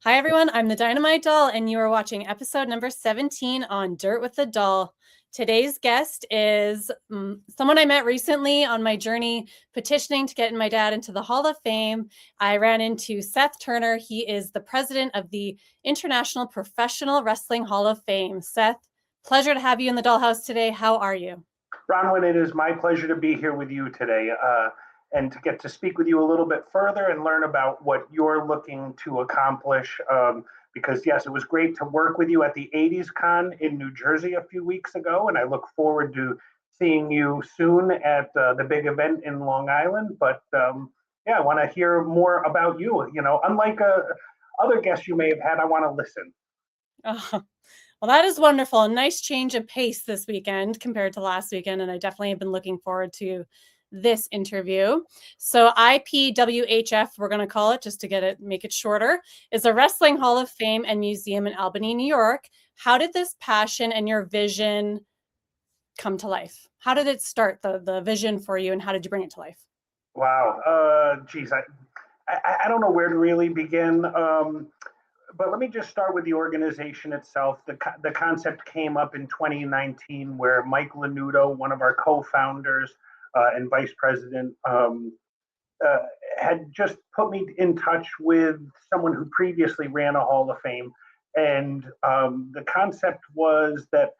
Hi, everyone. I'm the Dynamite Doll, and you are watching episode number 17 on Dirt with the Doll. Today's guest is someone I met recently on my journey petitioning to get my dad into the Hall of Fame. I ran into Seth Turner. He is the president of the International Professional Wrestling Hall of Fame. Seth, pleasure to have you in the Dollhouse today. How are you? Bronwyn, it is my pleasure to be here with you today and to get to speak with you a little bit further and learn about what you're looking to accomplish. Because, yes, it was great to work with you at the 80s Con in New Jersey a few weeks ago, and I look forward to seeing you soon at the big event in Long Island. But, yeah, I want to hear more about you. You know, unlike other guests you may have had, I want to listen. Oh, well, that is wonderful. A nice change of pace this weekend compared to last weekend. And I definitely have been looking forward to this interview. So IPWHF, we're going to call it just to make it shorter, is a wrestling hall of fame and museum in Albany, New York. How did this passion and your vision come to life? How did it start, the vision for you, and how did you bring it to life? Wow. Geez, I don't know where to really begin. But let me just start with the organization itself. The concept came up in 2019 where Mike Lanuto, one of our co-founders and vice president, had just put me in touch with someone who previously ran a Hall of Fame. And the concept was that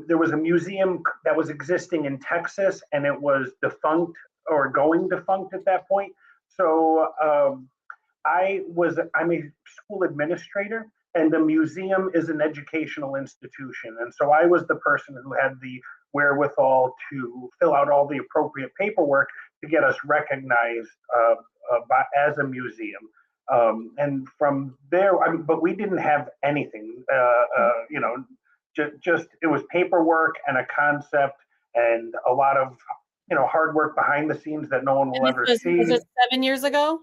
there was a museum that was existing in Texas, and it was defunct or going defunct at that point. So I'm a school administrator, and the museum is an educational institution. And so I was the person who had the wherewithal to fill out all the appropriate paperwork to get us recognized as a museum. And from there, but we didn't have anything, just it was paperwork and a concept and a lot of, hard work behind the scenes that no one will ever see. Was it 7 years ago?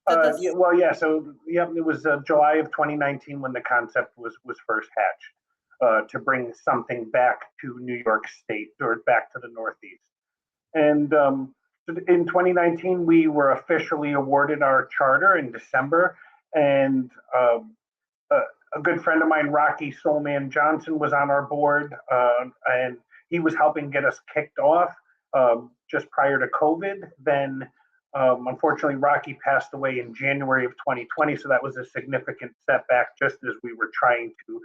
It was July of 2019 when the concept was first hatched to bring something back to New York State or back to the Northeast. And in 2019, we were officially awarded our charter in December. And a good friend of mine, Rocky Soulman Johnson, was on our board, and he was helping get us kicked off just prior to COVID. Then unfortunately, Rocky passed away in January of 2020, so that was a significant setback just as we were trying to,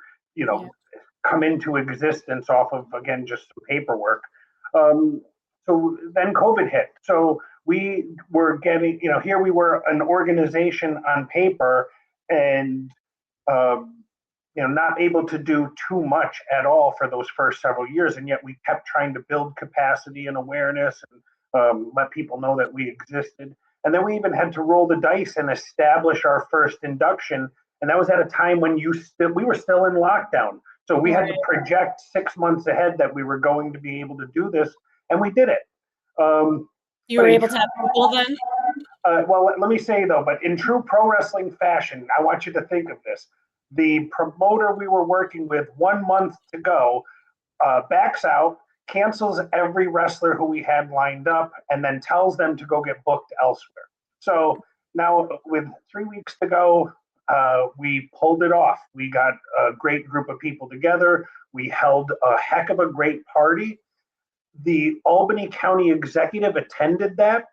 come into existence off of, again, just some paperwork. So then COVID hit. So we were getting, here we were an organization on paper and, not able to do too much at all for those first several years. And yet we kept trying to build capacity and awareness and let people know that we existed. And then we even had to roll the dice and establish our first induction. And that was at a time when we were still in lockdown. So we had to project 6 months ahead that we were going to be able to do this. And we did it. You were able to have people then? Well, let me say, though, but in true pro wrestling fashion, I want you to think of this. The promoter we were working with 1 month to go backs out, cancels every wrestler who we had lined up, and then tells them to go get booked elsewhere. So now with 3 weeks to go, we pulled it off. We got a great group of people together. We held a heck of a great party. The Albany County executive attended that,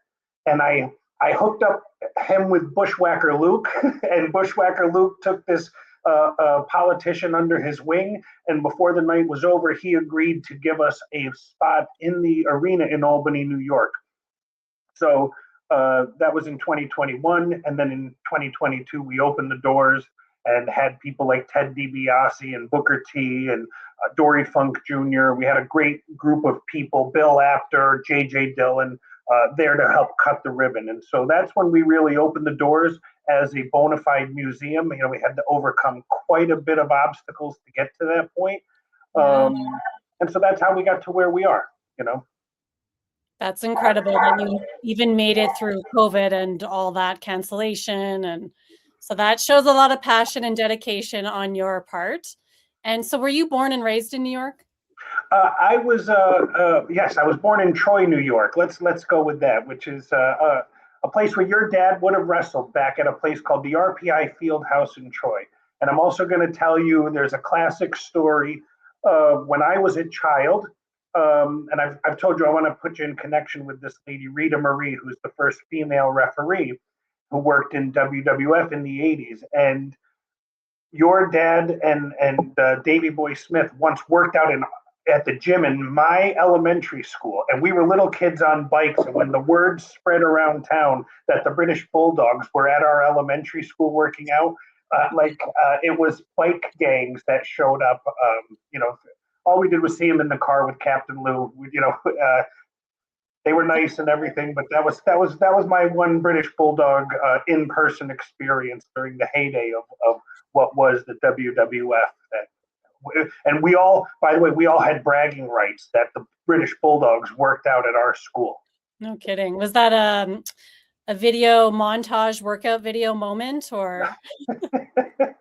and I hooked up him with Bushwhacker Luke, and Bushwhacker Luke took this politician under his wing, and before the night was over, he agreed to give us a spot in the arena in Albany, New York. So that was in 2021, and then in 2022, we opened the doors and had people like Ted DiBiase and Booker T and Dory Funk Jr. We had a great group of people, Bill Apter, J.J. Dillon, there to help cut the ribbon. And so that's when we really opened the doors as a bona fide museum. We had to overcome quite a bit of obstacles to get to that point. And so that's how we got to where we are, That's incredible that you even made it through COVID and all that cancellation. And so that shows a lot of passion and dedication on your part. And so were you born and raised in New York? I was, yes, I was born in Troy, New York. Let's go with that, which is a place where your dad would have wrestled back at a place called the RPI Fieldhouse in Troy. And I'm also going to tell you there's a classic story when I was a child. And I've told you I want to put you in connection with this lady, Rita Marie, who's the first female referee who worked in WWF in the 80s. And your dad and Davey Boy Smith once worked out at the gym in my elementary school, and we were little kids on bikes. And when the word spread around town that the British Bulldogs were at our elementary school working out, it was bike gangs that showed up. All we did was see them in the car with Captain Lou. They were nice and everything, but that was my one British Bulldog in-person experience during the heyday of what was the WWF. And we all, by the way, we all had bragging rights that the British Bulldogs worked out at our school. No kidding. Was that a video montage workout video moment, or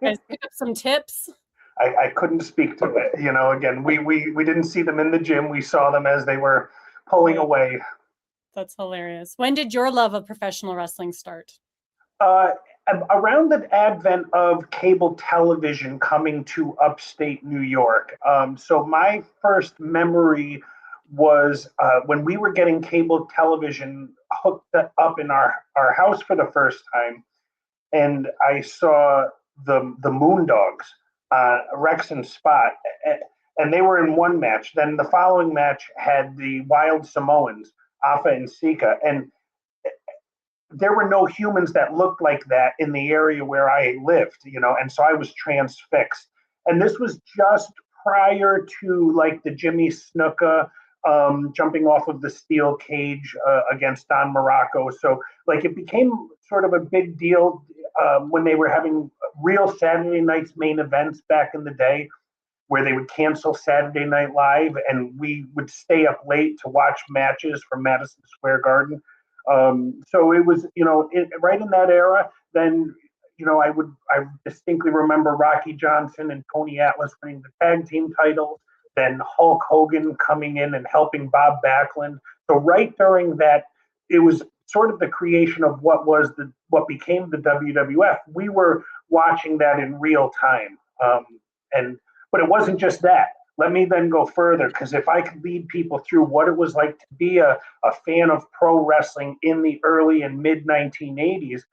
guys pick up some tips? I couldn't speak to it. Again, we didn't see them in the gym. We saw them as they were pulling away. That's hilarious. When did your love of professional wrestling start? Around the advent of cable television coming to upstate New York. So my first memory was when we were getting cable television hooked up in our house for the first time, and I saw the Moondogs, Rex and Spot, and they were in one match. Then the following match had the Wild Samoans, Afa and Sika, and there were no humans that looked like that in the area where I lived, and so I was transfixed. And this was just prior to like the Jimmy Snuka jumping off of the steel cage against Don Morocco. So like it became sort of a big deal when they were having real Saturday night's main events back in the day, where they would cancel Saturday Night Live and we would stay up late to watch matches from Madison Square Garden. So it was, right in that era. Then, I distinctly remember Rocky Johnson and Tony Atlas winning the tag team titles. Then Hulk Hogan coming in and helping Bob Backlund. So right during that, it was sort of the creation of what became the WWF. We were watching that in real time, but it wasn't just that. Let me then go further, because if I could lead people through what it was like to be a fan of pro wrestling in the early and mid 1980s,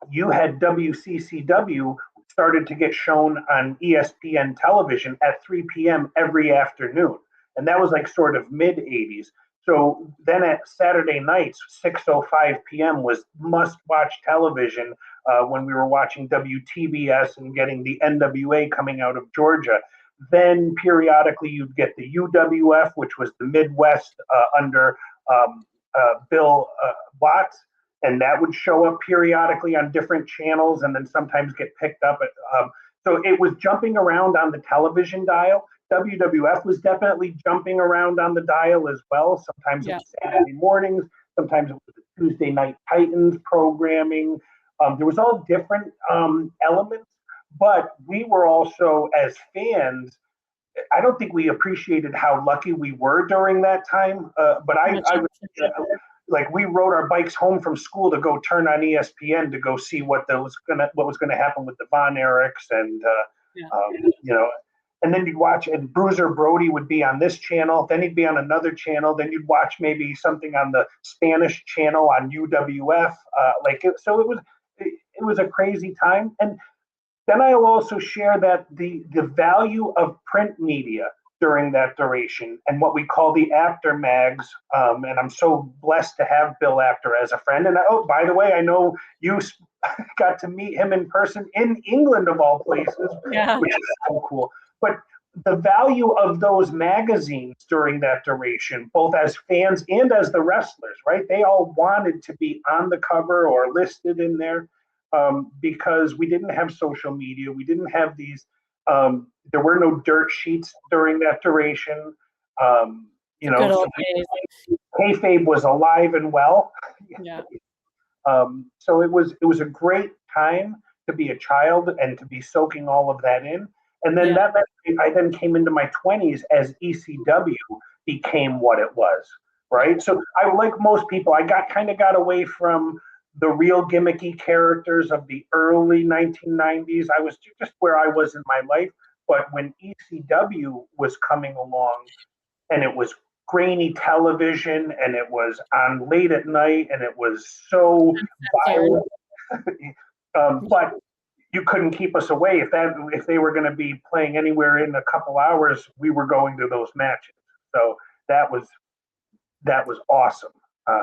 you had WCCW started to get shown on ESPN television at 3 p.m. every afternoon. And that was like sort of mid 80s. So then at Saturday nights, 6:05 p.m. was must-watch television when we were watching WTBS and getting the NWA coming out of Georgia. Then periodically you'd get the UWF, which was the Midwest under Bill Watts, and that would show up periodically on different channels and then sometimes get picked up. So it was jumping around on the television dial. WWF was definitely jumping around on the dial as well. Sometimes it was Saturday mornings, sometimes it was the Tuesday Night Titans programming. There was all different elements, but we were also, as fans, I don't think we appreciated how lucky we were during that time. But we rode our bikes home from school to go turn on ESPN to go see what was going to happen with the Von Erichs and and then you'd watch, and Bruiser Brody would be on this channel, then he'd be on another channel, then you'd watch maybe something on the Spanish channel on UWF. So it was a crazy time. And then I'll also share that the value of print media during that duration and what we call the Apter mags. And I'm so blessed to have Bill Apter as a friend. And by the way, I know you got to meet him in person in England of all places, which is so cool. But the value of those magazines during that duration, both as fans and as the wrestlers, right? They all wanted to be on the cover or listed in there because we didn't have social media. We didn't have these, there were no dirt sheets during that duration. So kayfabe was alive and well. Yeah. So it was a great time to be a child and to be soaking all of that in. And then I then came into my 20s as ECW became what it was. right? So I, like most people, I got away from the real gimmicky characters of the early 1990s. I was just where I was in my life. But when ECW was coming along, and it was grainy television, and it was on late at night, and it was so violent, but you couldn't keep us away. If they were going to be playing anywhere in a couple hours, we were going to those matches. So that was awesome.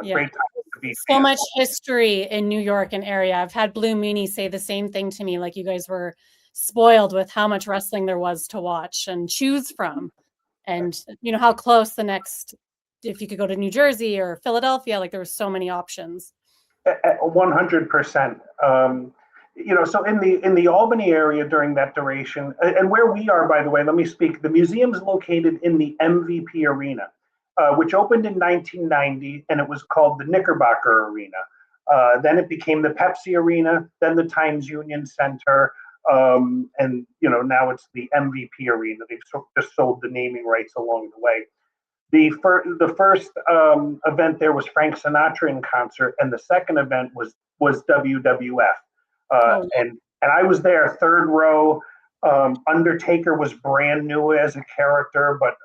Great time to be. So much history in New York and area. I've had Blue Meanie say the same thing to me. Like, you guys were spoiled with how much wrestling there was to watch and choose from, and how close the next. If you could go to New Jersey or Philadelphia, like there were so many options. 100%. So in the Albany area during that duration, and where we are, by the way, let me speak. The museum is located in the MVP Arena, which opened in 1990, and it was called the Knickerbocker Arena. Then it became the Pepsi Arena, then the Times Union Center, and now it's the MVP Arena. They've just sold the naming rights along the way. The first event there was Frank Sinatra in concert, and the second event was WWF. And I was there, third row. Undertaker was brand new as a character, but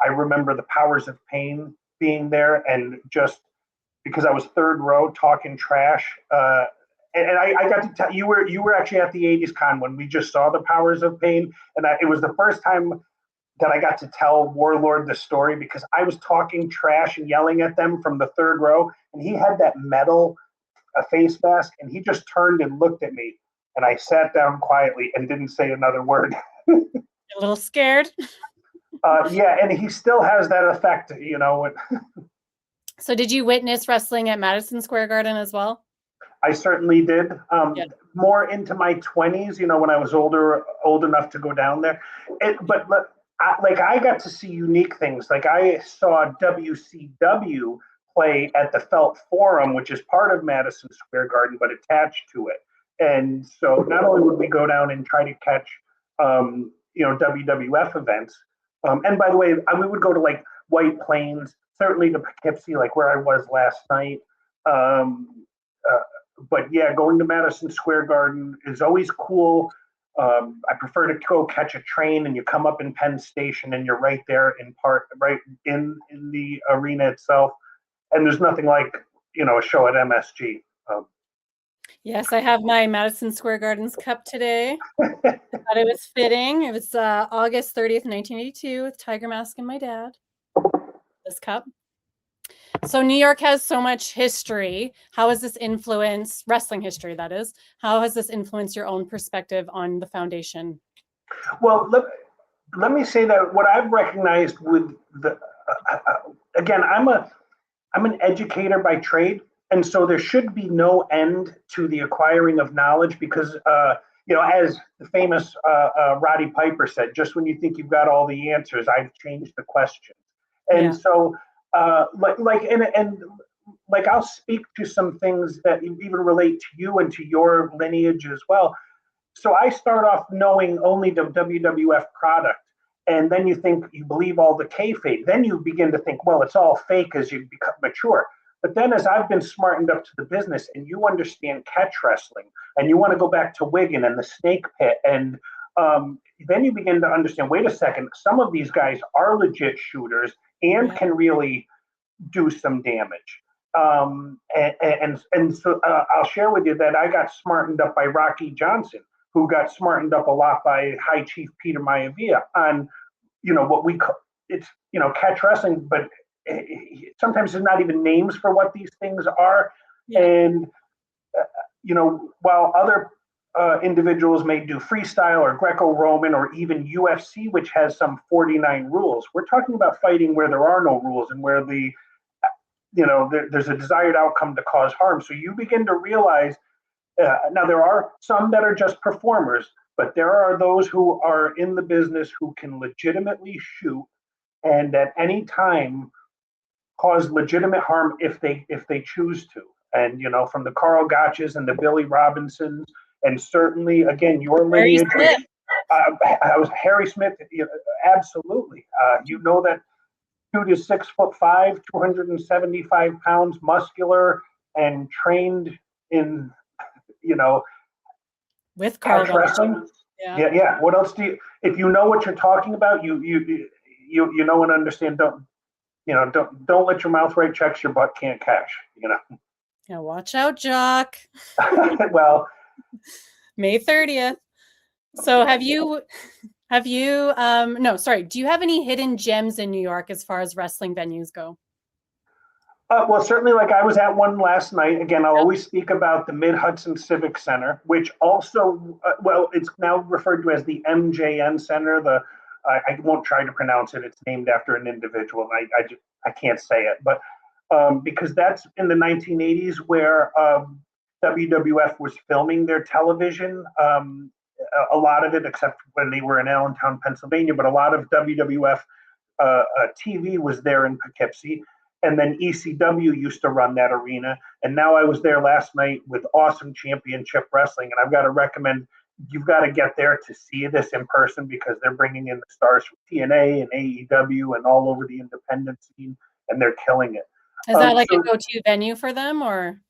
I remember the Powers of Pain being there, and just because I was third row talking trash. And I got to tell you were actually at the 80s Con when we just saw the Powers of Pain, and it was the first time that I got to tell Warlord the story, because I was talking trash and yelling at them from the third row, and he had that metal face mask, and he just turned and looked at me, and I sat down quietly and didn't say another word. A little scared. Yeah, and he still has that effect, So did you witness wrestling at Madison Square Garden as well? I certainly did. More into my 20s, when I was old enough to go down there. But I got to see unique things. Like, I saw WCW play at the Felt Forum, which is part of Madison Square Garden, but attached to it. And so not only would we go down and try to catch, WWF events, and by the way, we would go to like White Plains, certainly to Poughkeepsie, like where I was last night. But yeah, going to Madison Square Garden is always cool. I prefer to go catch a train, and you come up in Penn Station, and you're right there right in the arena itself. And there's nothing like, a show at MSG. Yes, I have my Madison Square Gardens cup today. I thought it was fitting. It was August 30th, 1982, with Tiger Mask and my dad. This cup. So New York has so much history. How has this influenced wrestling history, that is? How has this influenced your own perspective on the foundation? Well, let me say that what I've recognized with again, I'm an educator by trade, and so there should be no end to the acquiring of knowledge, because as the famous Roddy Piper said, just when you think you've got all the answers, I've changed the question. And so I'll speak to some things that even relate to you and to your lineage as well. So I start off knowing only the WWF product, and then you believe all the kayfabe. Then you begin to think, well, it's all fake as you become mature. But then, as I've been smartened up to the business, and you understand catch wrestling, and you want to go back to Wigan and the Snake Pit, and then you begin to understand, wait a second, some of these guys are legit shooters and can really do some damage. And so I'll share with you that I got smartened up by Rocky Johnson, who got smartened up a lot by High Chief Peter Maivia on, what we call catch wrestling, but sometimes there's not even names for what these things are. Yeah. And while other individuals may do freestyle or Greco-Roman or even UFC, which has some 49 rules, we're talking about fighting where there are no rules and where there's a desired outcome to cause harm. So you begin to realize, now there are some that are just performers, but there are those who are in the business who can legitimately shoot, and at any time cause legitimate harm if they choose to. And from the Carl Gotches and the Billy Robinsons, and certainly again your lineage. I was Harry Smith, absolutely. That dude is 6'5", 275 pounds, muscular, and trained in, With Carl couch wrestling. Yeah. What else do you? If you know what you're talking about, you know and understand. Don't let your mouth write checks your butt can't cash. Yeah, watch out, Jock. Well, May 30th. So no, sorry. Do you have any hidden gems in New York as far as wrestling venues go? well, certainly, like I was at one last night. Again, I'll always speak about the Mid-Hudson Civic Center, which also, it's now referred to as the MJN Center. I won't try to pronounce it. It's named after an individual. I can't say it, but because that's in the 1980s where WWF was filming their television. A lot of it, except when they were in Allentown, Pennsylvania, but a lot of WWF TV was there in Poughkeepsie. And then ECW used to run that arena. And now I was there last night with Awesome Championship Wrestling. And I've got to recommend, you've got to get there to see this in person because they're bringing in the stars from TNA and AEW and all over the independent scene, and they're killing it. Is that like a go-to venue for them, or?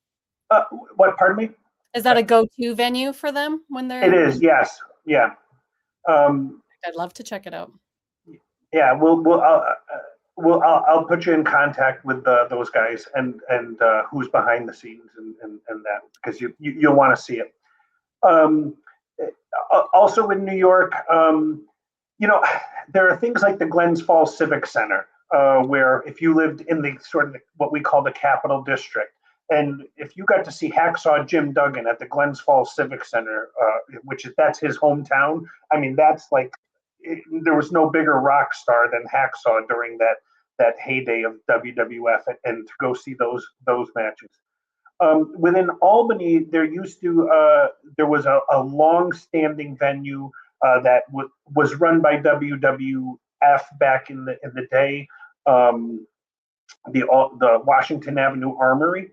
What, pardon me? Is that a go-to venue for them when they're? It is, yes. Yeah. I'd love to check it out. Yeah, I'll put you in contact with those guys and who's behind the scenes and that, because you'll want to see it. Also in New York, there are things like the Glens Falls Civic Center, where if you lived in the sort of what we call the Capital District, and if you got to see Hacksaw Jim Duggan at the Glens Falls Civic Center, that's his hometown. I mean, that's like, there was no bigger rock star than Hacksaw during that heyday of WWF, and to go see those matches. Within Albany, there was a long-standing venue that was run by WWF back in the day, the Washington Avenue Armory.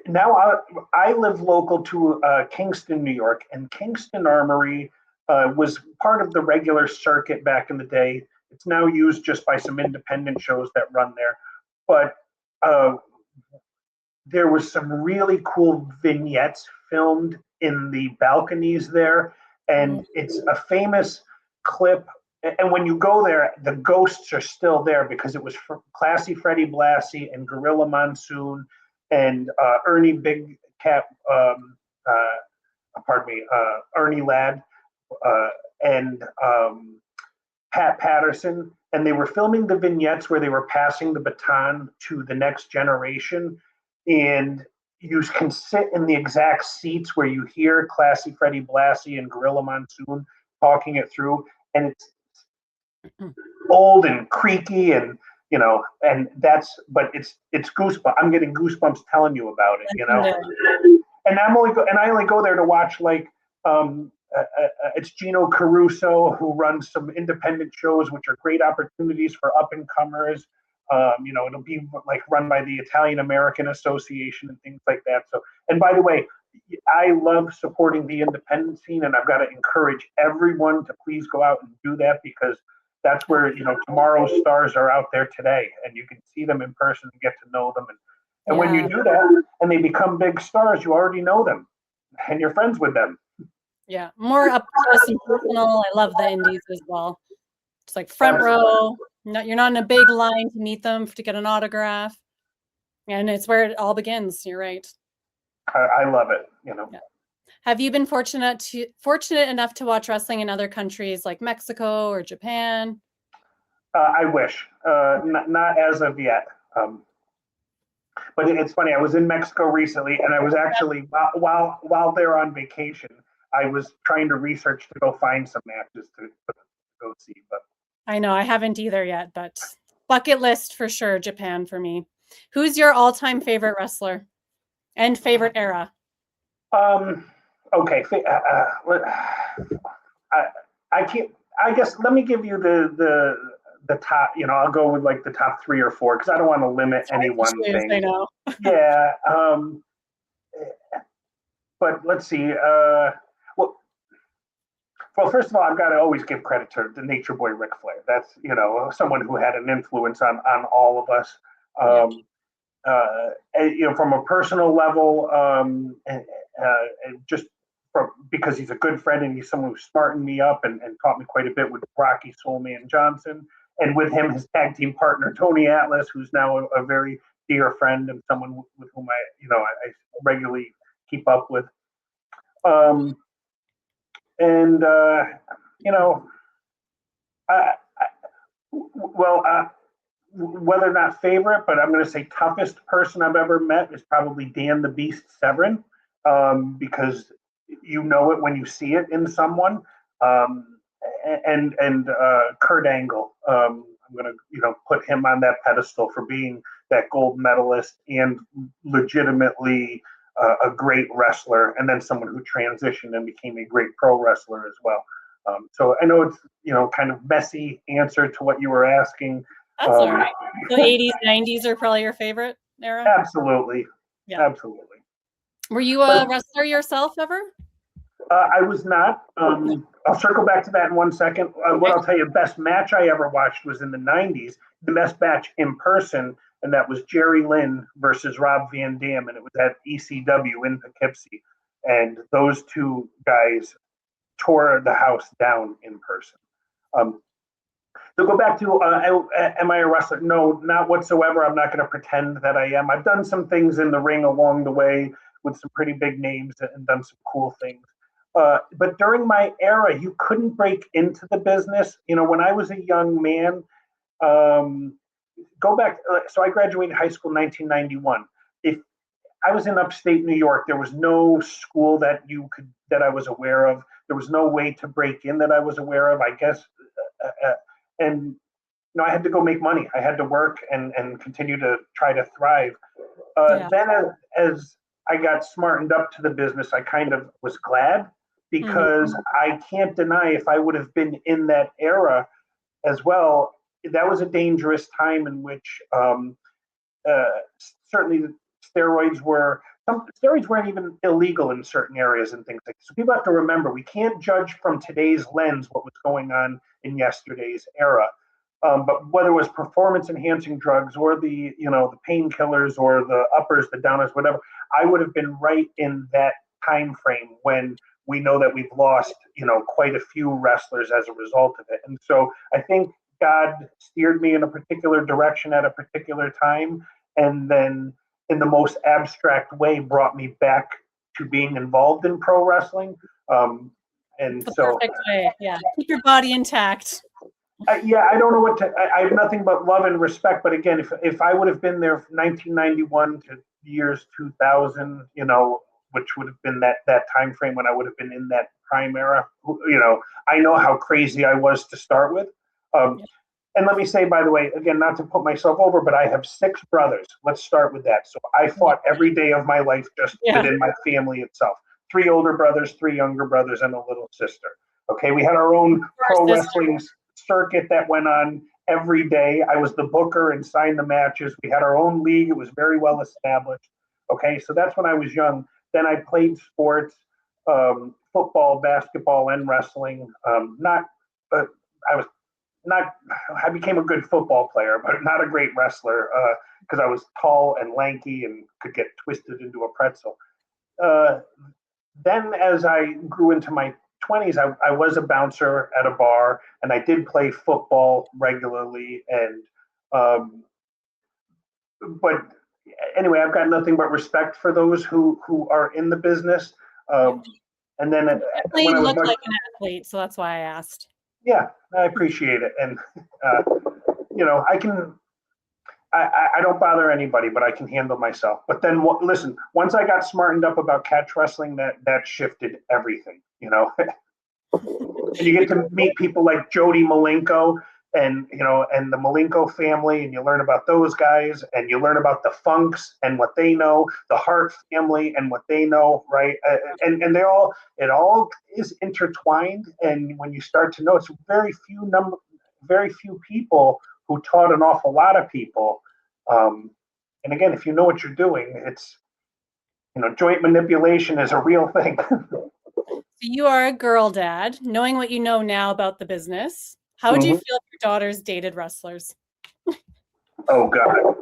Now I live local to Kingston, New York, and Kingston Armory was part of the regular circuit back in the day. It's now used just by some independent shows that run there. But there was some really cool vignettes filmed in the balconies there. And it's a famous clip. And when you go there, the ghosts are still there because it was Classy Freddie Blassie and Gorilla Monsoon and Ernie Big Cat, Ernie Ladd, and Pat Patterson, and they were filming the vignettes where they were passing the baton to the next generation. And you can sit in the exact seats where you hear Classy Freddie Blassie and Gorilla Monsoon talking it through. And it's old and creaky, and but it's goosebumps. I'm getting goosebumps telling you about it, And I only go there to watch, like, it's Gino Caruso, who runs some independent shows, which are great opportunities for up and comers. It'll be like run by the Italian American Association and things like that. So, and by the way, I love supporting the independent scene, and I've got to encourage everyone to please go out and do that, because that's where tomorrow's stars are out there today, and you can see them in person and get to know them. And when you do that and they become big stars, you already know them and you're friends with them. Yeah, more up close and personal. I love the indies as well. It's like front row. You're not in a big line to meet them to get an autograph, and it's where it all begins. You're right. I love it. Yeah. Have you been fortunate enough to watch wrestling in other countries like Mexico or Japan? I wish, not as of yet. But it's funny. I was in Mexico recently, and I was actually while they're on vacation, I was trying to research to go find some matches to go see. But I know I haven't either yet, but bucket list for sure. Japan for me. Who's your all-time favorite wrestler and favorite era? Okay. I can't. I guess let me give you the top. I'll go with like the top 3 or 4 because I don't want to limit any one thing. I know. Yeah. But let's see. Well, Well, first of all, I've got to always give credit to the Nature Boy Ric Flair. That's someone who had an influence on all of us. Yeah. From a personal level, and just because he's a good friend and he's someone who smartened me up and taught me quite a bit with Rocky Soulman Johnson, and with him his tag team partner Tony Atlas, who's now a very dear friend and someone with whom I regularly keep up with. And I, whether or not favorite, but I'm going to say toughest person I've ever met is probably Dan the Beast Severin, because you know it when you see it in someone, and Kurt Angle. I'm going to put him on that pedestal for being that gold medalist and legitimately a great wrestler, and then someone who transitioned and became a great pro wrestler as well. So I know it's kind of messy answer to what you were asking. That's all right. So 80s, 90s are probably your favorite era? Absolutely. Yeah. Absolutely. Were you a wrestler yourself ever? I was not. I'll circle back to that in 1 second. What I'll tell you, the best match I ever watched was in the 90s, the best match in person, and that was Jerry Lynn versus Rob Van Dam, and it was at ECW in Poughkeepsie. And those two guys tore the house down in person. To go back to, am I a wrestler? No, not whatsoever. I'm not going to pretend that I am. I've done some things in the ring along the way with some pretty big names and done some cool things. But during my era, you couldn't break into the business. When I was a young man, go back. So I graduated high school in 1991. If I was in upstate New York, there was no school that I was aware of. There was no way to break in that I was aware of, I guess. And I had to go make money. I had to work and continue to try to thrive. Then as I got smartened up to the business, I kind of was glad, because I can't deny if I would have been in that era as well, that was a dangerous time in which certainly steroids weren't even illegal in certain areas and things like that. So people have to remember, we can't judge from today's lens what was going on in yesterday's era. But whether it was performance enhancing drugs or the painkillers or the uppers, the downers, whatever, I would have been right in that time frame when we know that we've lost, quite a few wrestlers as a result of it. And so I think God steered me in a particular direction at a particular time, and then in the most abstract way brought me back to being involved in pro wrestling. And the so perfect way. Yeah. Keep your body intact. I don't know what to. I have nothing but love and respect. But again, if I would have been there from 1991 to years 2000, which would have been that time frame when I would have been in that prime era, I know how crazy I was to start with. And let me say, by the way, again, not to put myself over, but I have 6 brothers. Let's start with that. So I fought every day of my life just within my family itself. 3 older brothers, 3 younger brothers, and a little sister. Okay, we had our own pro wrestling circuit that went on every day. I was the booker and signed the matches. We had our own league. It was very well established. Okay, so that's when I was young. Then I played sports, football, basketball, and wrestling. I became a good football player, but not a great wrestler, because I was tall and lanky and could get twisted into a pretzel. Then as I grew into my 20s, I was a bouncer at a bar, and I did play football regularly. And but anyway, I've got nothing but respect for those who are in the business. And then you look like an athlete, so that's why I asked. Yeah, I appreciate it, and I don't bother anybody, but I can handle myself. But then, listen, once I got smartened up about catch wrestling, that shifted everything, And you get to meet people like Jody Malenko and the Malenko family, and you learn about those guys, and you learn about the Funks and what they know, the Hart family and what they know, right? And it all is intertwined. And when you start to know, it's very few people who taught an awful lot of people. And again, if you know what you're doing, it's joint manipulation is a real thing. You are a girl dad. Knowing what you know now about the business, how would you Mhm. feel if your daughters dated wrestlers? Oh God.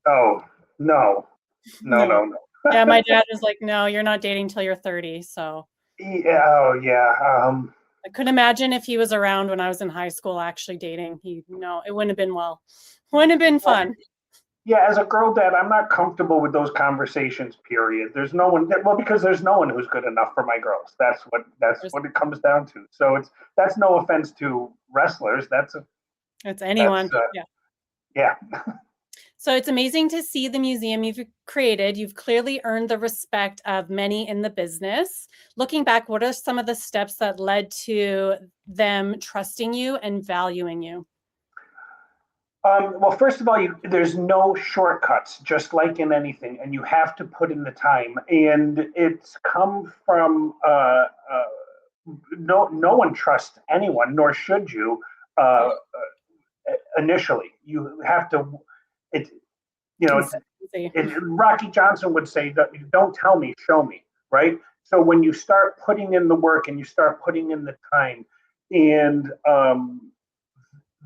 Oh no, no, No. no, no. Yeah, my dad was like, "No, you're not dating till you're 30." So Yeah, oh yeah. I couldn't imagine if he was around when I was in high school actually dating. No, it wouldn't have been well. Wouldn't have been fun. Yeah, as a girl dad, I'm not comfortable with those conversations. Period. There's no one. Well, because there's no one who's good enough for my girls. That's what it comes down to. So that's no offense to wrestlers. It's That's anyone. Yeah. yeah. So it's amazing to see the museum you've created. You've clearly earned the respect of many in the business. Looking back, what are some of the steps that led to them trusting you and valuing you? Well, first of all, there's no shortcuts, just like in anything, and you have to put in the time. And it's come from no one trusts anyone, nor should you. Uh, Initially, you have to. It you know Consistency. Rocky Johnson would say that, don't tell me, show me, right? So when you start putting in the work and you start putting in the time, and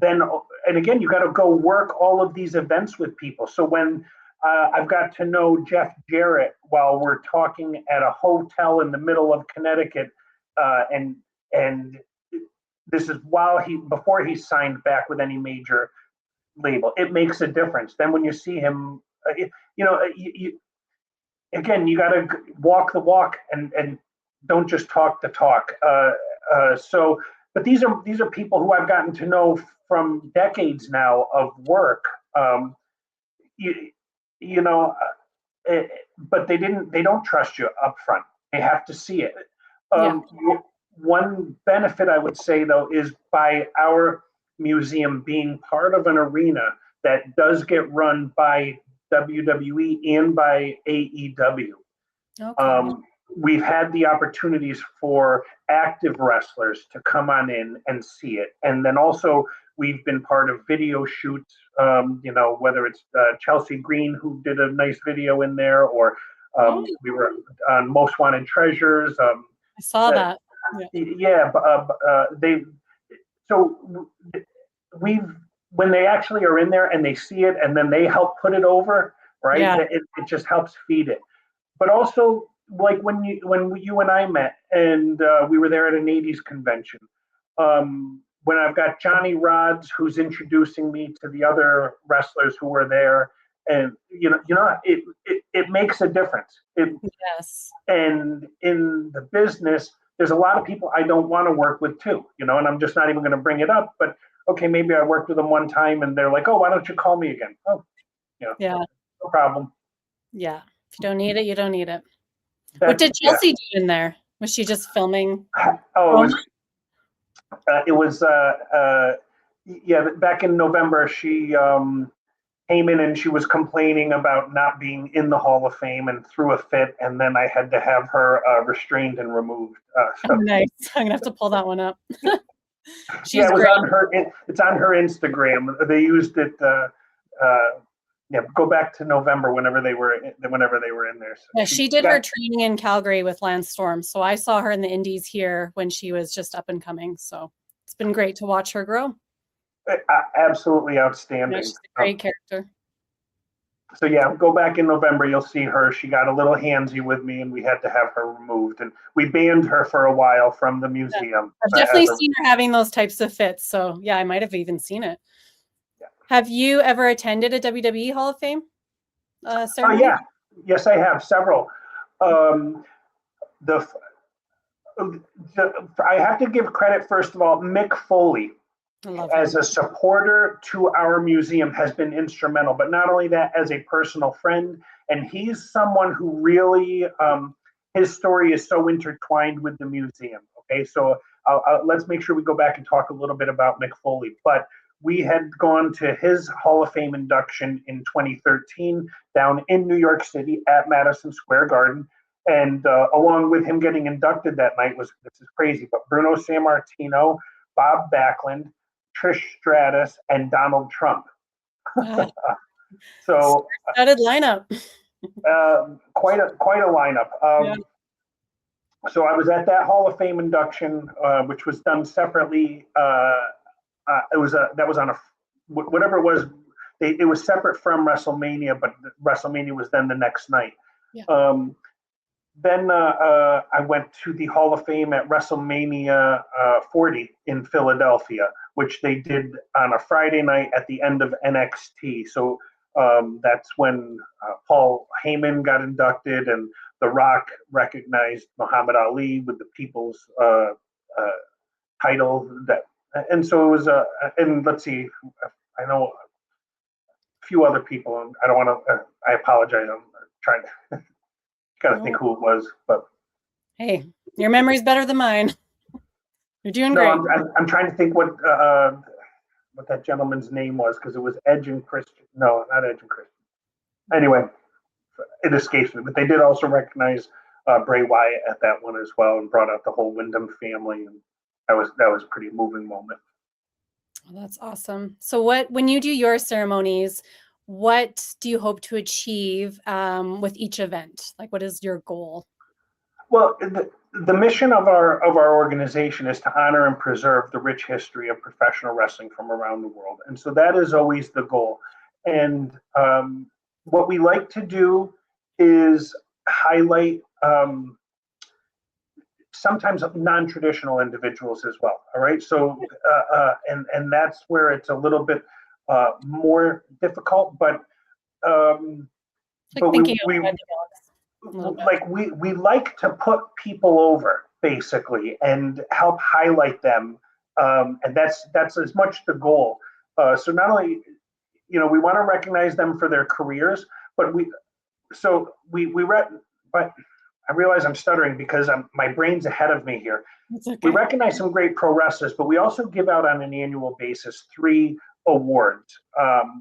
then and again you got to go work all of these events with people. So when I've got to know Jeff Jarrett while we're talking at a hotel in the middle of Connecticut, and this is before he signed back with any major label. It makes a difference. Then when you see him, again, you got to walk the walk and don't just talk the talk. So, but these are people who I've gotten to know from decades now of work. You, you know, but they don't trust you up front. They have to see it. Yeah. One benefit I would say though is by our museum being part of an arena that does get run by WWE and by AEW. Okay. We've had the opportunities for active wrestlers to come on in and see it. And then also, we've been part of video shoots, whether it's Chelsea Green, who did a nice video in there, or Oh, we were on Most Wanted Treasures. I saw that. Yeah. Yeah, so we've, when they actually are in there and they see it and then they help put it over, right? Yeah. It just helps feed it. But also, like when you and I met and we were there at an '80s convention. When I've got Johnny Rods who's introducing me to the other wrestlers who were there, and it makes a difference. Yes. And in the business, there's a lot of people I don't want to work with too, and I'm just not even going to bring it up. But okay, maybe I worked with them one time and they're like, oh, why don't you call me again? Oh, Yeah. no problem. Yeah. If you don't need it, you don't need it. What That's did yeah. Chelsea do in there? Was she just filming? Oh, yeah. Back in November, she came in and she was complaining about not being in the Hall of Fame and threw a fit, and then I had to have her restrained and removed. Oh, nice. I'm gonna have to pull that one up. Yeah, She's it was great. on her. It's on her Instagram. They used it. Yeah, go back to November whenever they were in there. So Yeah, she did her training in Calgary with Lance Storm. So I saw her in the Indies here when she was just up and coming. So it's been great to watch her grow. Absolutely outstanding. Yeah, she's a great character. So yeah, go back in November. You'll see her. She got a little handsy with me, and we had to have her removed. And we banned her for a while from the museum. Yeah. I've definitely seen her having those types of fits. So yeah, I might have even seen it. Yeah. Have you ever attended a WWE Hall of Fame ceremony? Yeah, yes, I have several. I have to give credit first of all, Mick Foley. As a supporter to our museum has been instrumental, but not only that, as a personal friend. And he's someone who really, his story is so intertwined with the museum. Okay, so let's make sure we go back and talk a little bit about Mick Foley. But we had gone to his Hall of Fame induction in 2013 down in New York City at Madison Square Garden. And along with him getting inducted that night this is crazy, but Bruno Sammartino, Bob Backlund, Trish Stratus, and Donald Trump. So started lineup. Quite a lineup. So I was at that Hall of Fame induction, which was done separately. That was on a whatever it was. It was separate from WrestleMania, but WrestleMania was then the next night. Yeah. Then I went to the Hall of Fame at WrestleMania 40 in Philadelphia, which they did on a Friday night at the end of NXT. So that's when Paul Heyman got inducted, and The Rock recognized Muhammad Ali with the People's title. And so it was and let's see, I know a few other people, and I don't want to. I apologize. I'm trying to. Got to think who it was, but hey, your memory's better than mine. You're doing great. I'm trying to think what that gentleman's name was, because it was Edge and Christian. No, not Edge and Christian. Anyway, it escapes me. But they did also recognize Bray Wyatt at that one as well, and brought out the whole Wyndham family, and that was a pretty moving moment. Oh, that's awesome. So when you do your ceremonies, what do you hope to achieve with each event? Like, what is your goal? Well, the mission of our organization is to honor and preserve the rich history of professional wrestling from around the world, and so that is always the goal. And what we like to do is highlight sometimes non-traditional individuals as well. All right, so and that's where it's a little bit more difficult, but we like to put people over basically and help highlight them, and that's as much the goal. So not only we want to recognize them for their careers, but but I realize I'm stuttering because my brain's ahead of me here. Okay. We recognize some great pro wrestlers, but we also give out on an annual basis 3 awards.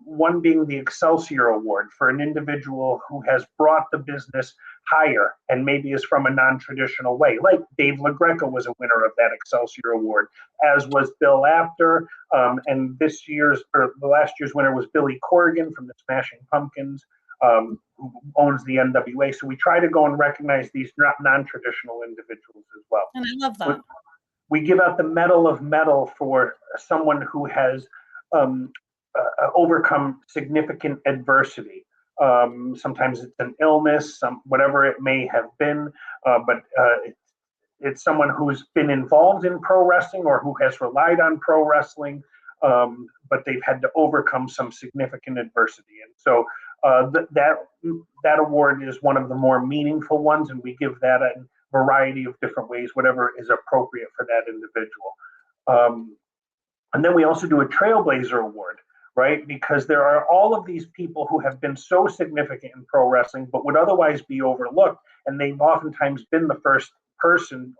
One being the Excelsior Award for an individual who has brought the business higher and maybe is from a non-traditional way. Like Dave LaGreca was a winner of that Excelsior Award, as was Bill Apter, and the last year's winner was Billy Corrigan from the Smashing Pumpkins, who owns the NWA. So we try to go and recognize these non-traditional individuals as well. And I love that. We give out the Medal of Metal for someone who has overcome significant adversity. Sometimes it's an illness, whatever it may have been, but it's someone who's been involved in pro wrestling or who has relied on pro wrestling, but they've had to overcome some significant adversity. And so that award is one of the more meaningful ones, and we give that in a variety of different ways, whatever is appropriate for that individual. And then we also do a Trailblazer Award, right? Because there are all of these people who have been so significant in pro wrestling, but would otherwise be overlooked, and they've oftentimes been the first person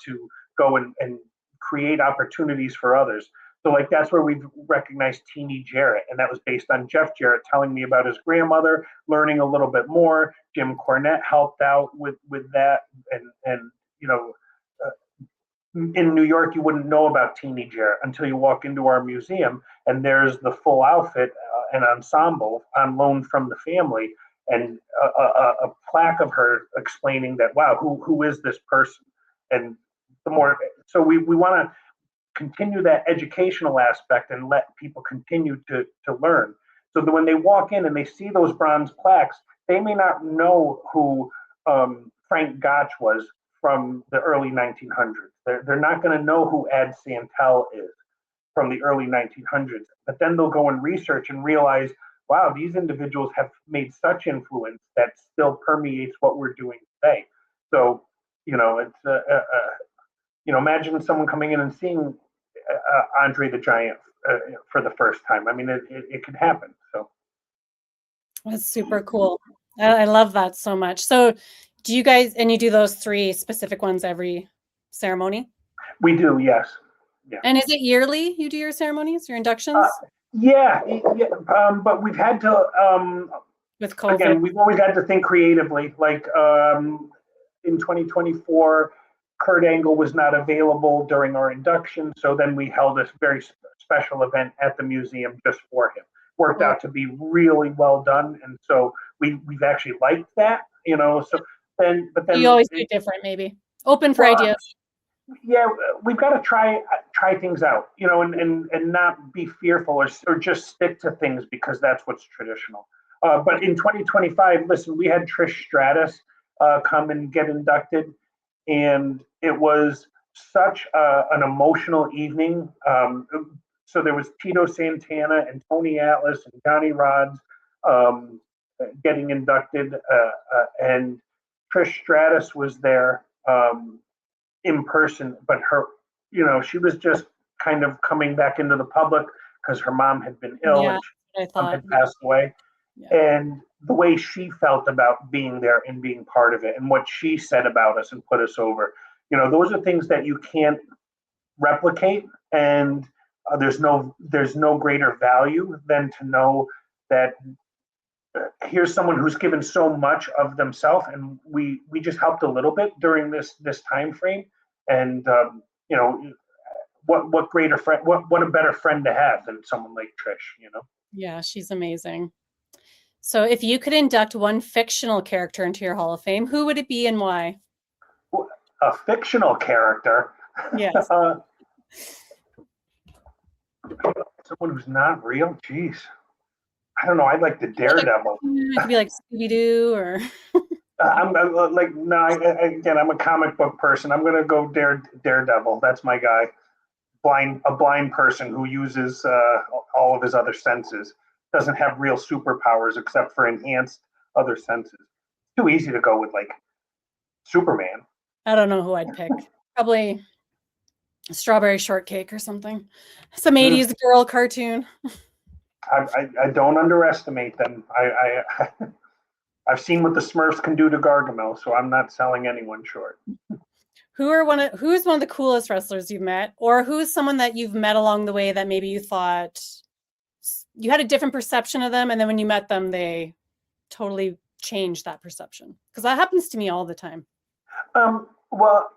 to go and create opportunities for others. So like that's where we've recognized Teenie Jarrett, and that was based on Jeff Jarrett telling me about his grandmother, learning a little bit more. Jim Cornette helped out with that, and in New York, you wouldn't know about Teenie Jarrett until you walk into our museum, and there's the full outfit and ensemble on loan from the family, and a plaque of her explaining that, wow, who is this person? And so we want to continue that educational aspect and let people continue to learn. So that when they walk in and they see those bronze plaques, they may not know who Frank Gotch was from the early 1900s. They're not going to know who Ed Santel is from the early 1900s. But then they'll go and research and realize, wow, these individuals have made such influence that still permeates what we're doing today. So, it's imagine someone coming in and seeing Andre the Giant for the first time. I mean, it could happen. So that's super cool. I love that so much. So do you guys, and you do those 3 specific ones every ceremony? We do, yes. Yeah. And is it yearly you do your ceremonies, your inductions? Yeah. But we've had to, with COVID. Again, we've always had to think creatively. Like in 2024, Kurt Angle was not available during our induction, so then we held this very special event at the museum just for him. Worked out to be really well done, and so we've actually liked that, So, but then You always do different, maybe. Open for ideas. Yeah, we've got to try things out, and not be fearful or just stick to things because that's what's traditional. But in 2025, listen, we had Trish Stratus come and get inducted, and it was such an emotional evening. So there was Tito Santana and Tony Atlas and Johnny Rods um, getting inducted, and Trish Stratus was there. In person, but she was just kind of coming back into the public because her mom had been ill and I thought had passed away. Yeah. And the way she felt about being there and being part of it and what she said about us and put us over, those are things that you can't replicate. And there's no greater value than to know that here's someone who's given so much of themselves, and we just helped a little bit during this time frame. And what greater friend, what a better friend to have than someone like Trish. Yeah, she's amazing. So if you could induct one fictional character into your Hall of Fame, who would it be and why? A fictional character? Yes. Someone who's not real? Jeez. I don't know. I'd like the Daredevil. It could be like Scooby-Doo or... I'm like, no, again, I'm a comic book person. I'm going to go Daredevil. That's my guy. A blind person who uses all of his other senses. Doesn't have real superpowers except for enhanced other senses. Too easy to go with like Superman. I don't know who I'd pick. Probably Strawberry Shortcake or something. Some 80s girl cartoon. I don't underestimate them. I've seen what the Smurfs can do to Gargamel, so I'm not selling anyone short. Who's one of the coolest wrestlers you've met, or who's someone that you've met along the way that maybe you thought you had a different perception of them, and then when you met them, they totally changed that perception? Because that happens to me all the time. Well,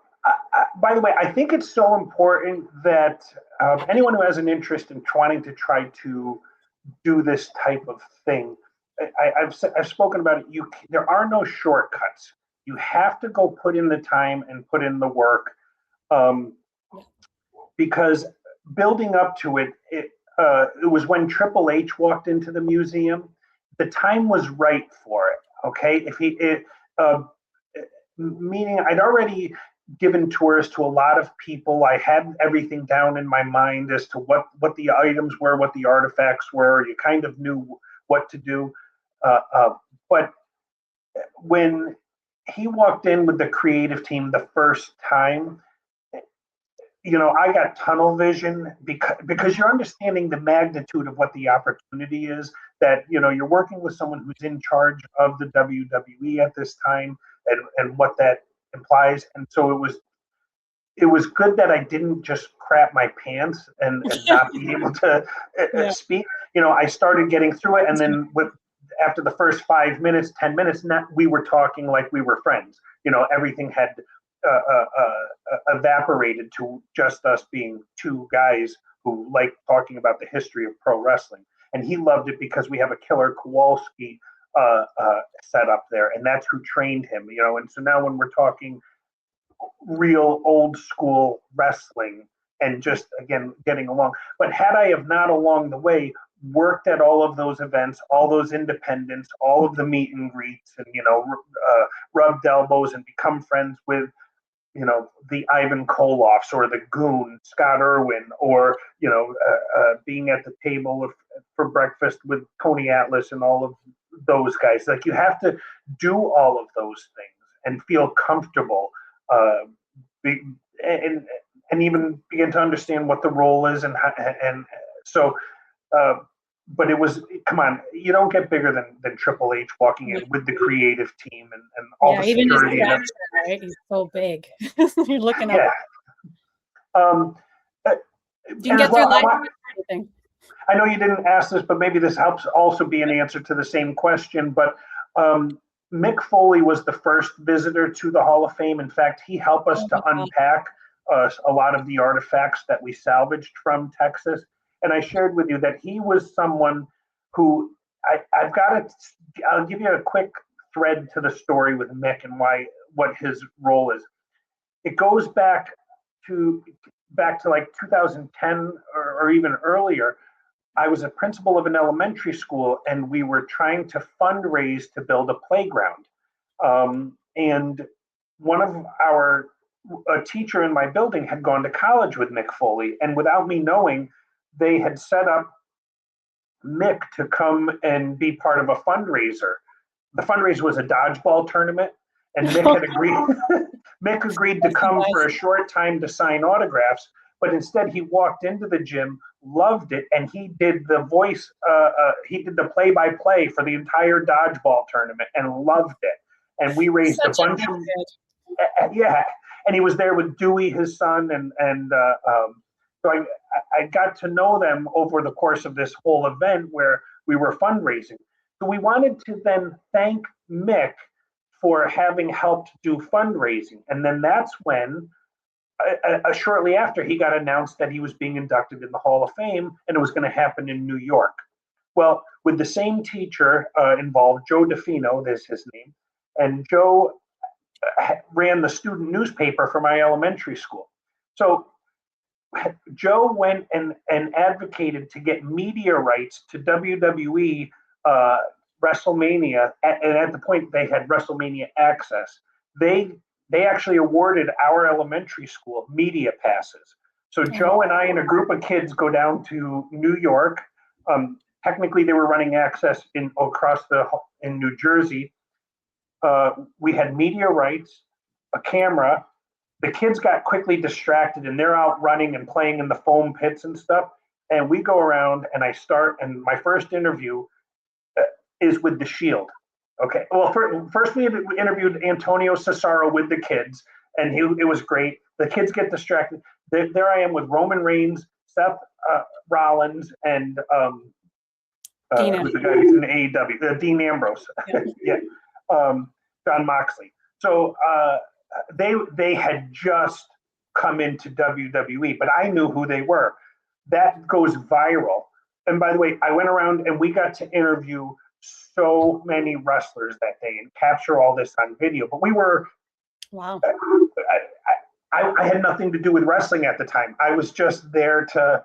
by the way, I think it's so important that anyone who has an interest in trying to do this type of thing, I've spoken about it. There are no shortcuts. You have to go put in the time and put in the work, because building up to it, it was when Triple H walked into the museum. The time was right for it. Okay, meaning I'd already given tours to a lot of people. I had everything down in my mind as to what the items were, what the artifacts were. You kind of knew what to do. But when he walked in with the creative team the first time, I got tunnel vision because you're understanding the magnitude of what the opportunity is, that, you're working with someone who's in charge of the WWE at this time and what that implies. And so it was good that I didn't just crap my pants and not be able to speak. I started getting through it. And then after the first 5 minutes, 10 minutes, we were talking like we were friends. Everything had evaporated to just us being two guys who like talking about the history of pro wrestling. And he loved it because we have a killer Kowalski set up there, and that's who trained him. And so now when we're talking real old school wrestling and just, again, getting along. But had I have not along the way worked at all of those events, all those independents, all of the meet and greets, and, rubbed elbows and become friends with, the Ivan Koloffs or the Goon, Scott Irwin, or, being at the table for breakfast with Tony Atlas and all of those guys. Like, you have to do all of those things and feel comfortable, and even begin to understand what the role is, and so. But it was, come on, you don't get bigger than Triple H walking in with the creative team and all the security. Even his stature, right? He's so big. You're looking up. You can get through life with everything. I know you didn't ask this, but maybe this helps also be an answer to the same question. But Mick Foley was the first visitor to the Hall of Fame. In fact, he helped us to unpack a lot of the artifacts that we salvaged from Texas. And I shared with you that he was someone who I'll give you a quick thread to the story with Mick and what his role is. It goes back to like 2010 or even earlier. I was a principal of an elementary school, and we were trying to fundraise to build a playground. And one of a teacher in my building had gone to college with Mick Foley, and without me knowing, they had set up Mick to come and be part of a fundraiser. The fundraiser was a dodgeball tournament, and Mick had agreed. Mick agreed to come for a short time to sign autographs, but instead he walked into the gym, loved it, and he did the voice. He did the play-by-play for the entire dodgeball tournament and loved it. And we raised a bunch of yeah. And he was there with Dewey, his son, and so I got to know them over the course of this whole event where we were fundraising. So we wanted to then thank Mick for having helped do fundraising. And then that's when, shortly after, he got announced that he was being inducted in the Hall of Fame, and it was going to happen in New York. Well, with the same teacher involved, Joe DeFino, that's his name, and Joe ran the student newspaper for my elementary school. So Joe went and advocated to get media rights to WWE WrestleMania, and at the point they had WrestleMania Access. They actually awarded our elementary school media passes. So Joe and I and a group of kids go down to New York. Technically, they were running Access in New Jersey. We had media rights, a camera. The kids got quickly distracted, and they're out running and playing in the foam pits and stuff. And we go around, and and my first interview is with the Shield. Okay. Well, first we interviewed Antonio Cesaro with the kids, and it was great. The kids get distracted. There I am with Roman Reigns, Seth Rollins, and who's the guy who's in AEW, Dean Ambrose. Yeah. John Moxley. So they had just come into WWE, but I knew who they were. That goes viral. And by the way, I went around and we got to interview so many wrestlers that day and capture all this on video. But we were, wow. I had nothing to do with wrestling at the time. I was just there to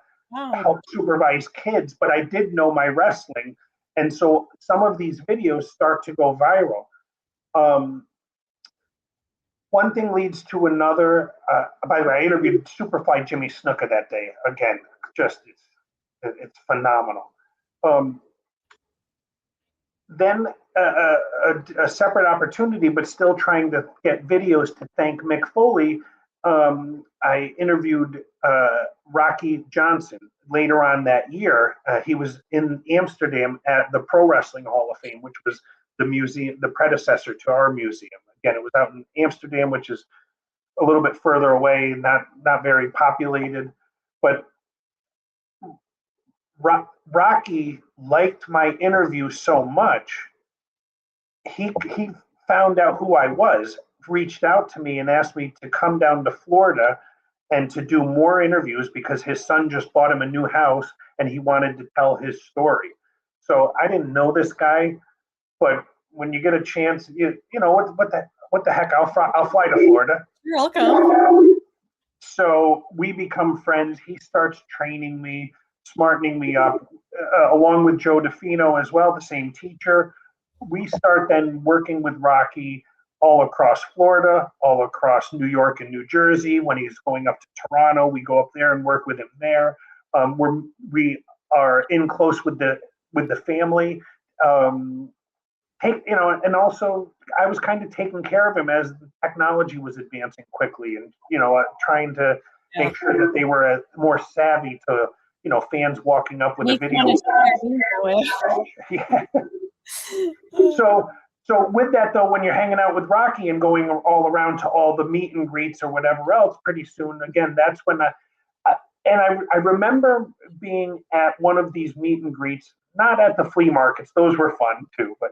help supervise kids, but I did know my wrestling. And so some of these videos start to go viral. One thing leads to another. By the way, I interviewed Superfly Jimmy Snuka that day. Again, just it's phenomenal. Then a separate opportunity, but still trying to get videos to thank Mick Foley. I interviewed Rocky Johnson later on that year. He was in Amsterdam at the Pro Wrestling Hall of Fame, which was the museum, the predecessor to our museum. Again, it was out in Amsterdam, which is a little bit further away, not very populated. But Rocky liked my interview so much, he found out who I was, reached out to me and asked me to come down to Florida and to do more interviews because his son just bought him a new house and he wanted to tell his story. So I didn't know this guy, but when you get a chance, you know what the heck? I'll fly to Florida. You're welcome. So we become friends. He starts training me, smartening me up, along with Joe DeFino as well, the same teacher. We start then working with Rocky all across Florida, all across New York and New Jersey. When he's going up to Toronto, we go up there and work with him there. We are in close with the family. And also I was kind of taking care of him as the technology was advancing quickly, and trying to make sure that they were more savvy to fans walking up with a video. Yeah. So with that though, when you're hanging out with Rocky and going all around to all the meet and greets or whatever else, pretty soon again that's when I remember being at one of these meet and greets. Not at the flea markets; those were fun too. But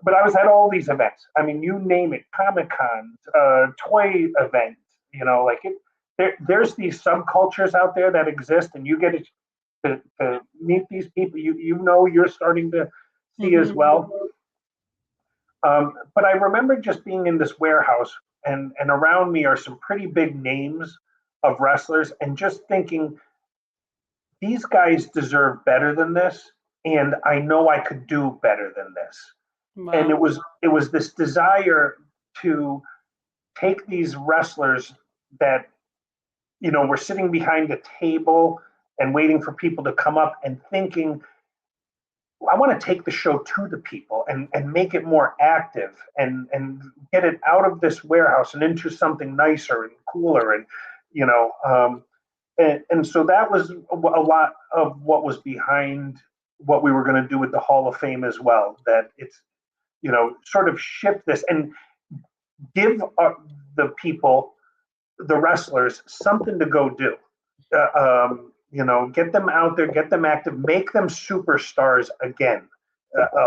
but I was at all these events. I mean, you name it: Comic-Cons, toy events. There's these subcultures out there that exist, and you get to meet these people. You're starting to see as well. But I remember just being in this warehouse, and around me are some pretty big names of wrestlers, and just thinking, these guys deserve better than this, and I know I could do better than this. And Wow. it was this desire to take these wrestlers that, were sitting behind a table and waiting for people to come up, and thinking, I want to take the show to the people, and make it more active, and get it out of this warehouse and into something nicer and cooler. And, you know, and so that was a lot of what was behind what we were going to do with the Hall of Fame as well. That it's, sort of shift this and give the people, the wrestlers, something to go do. Get them out there, get them active, make them superstars again.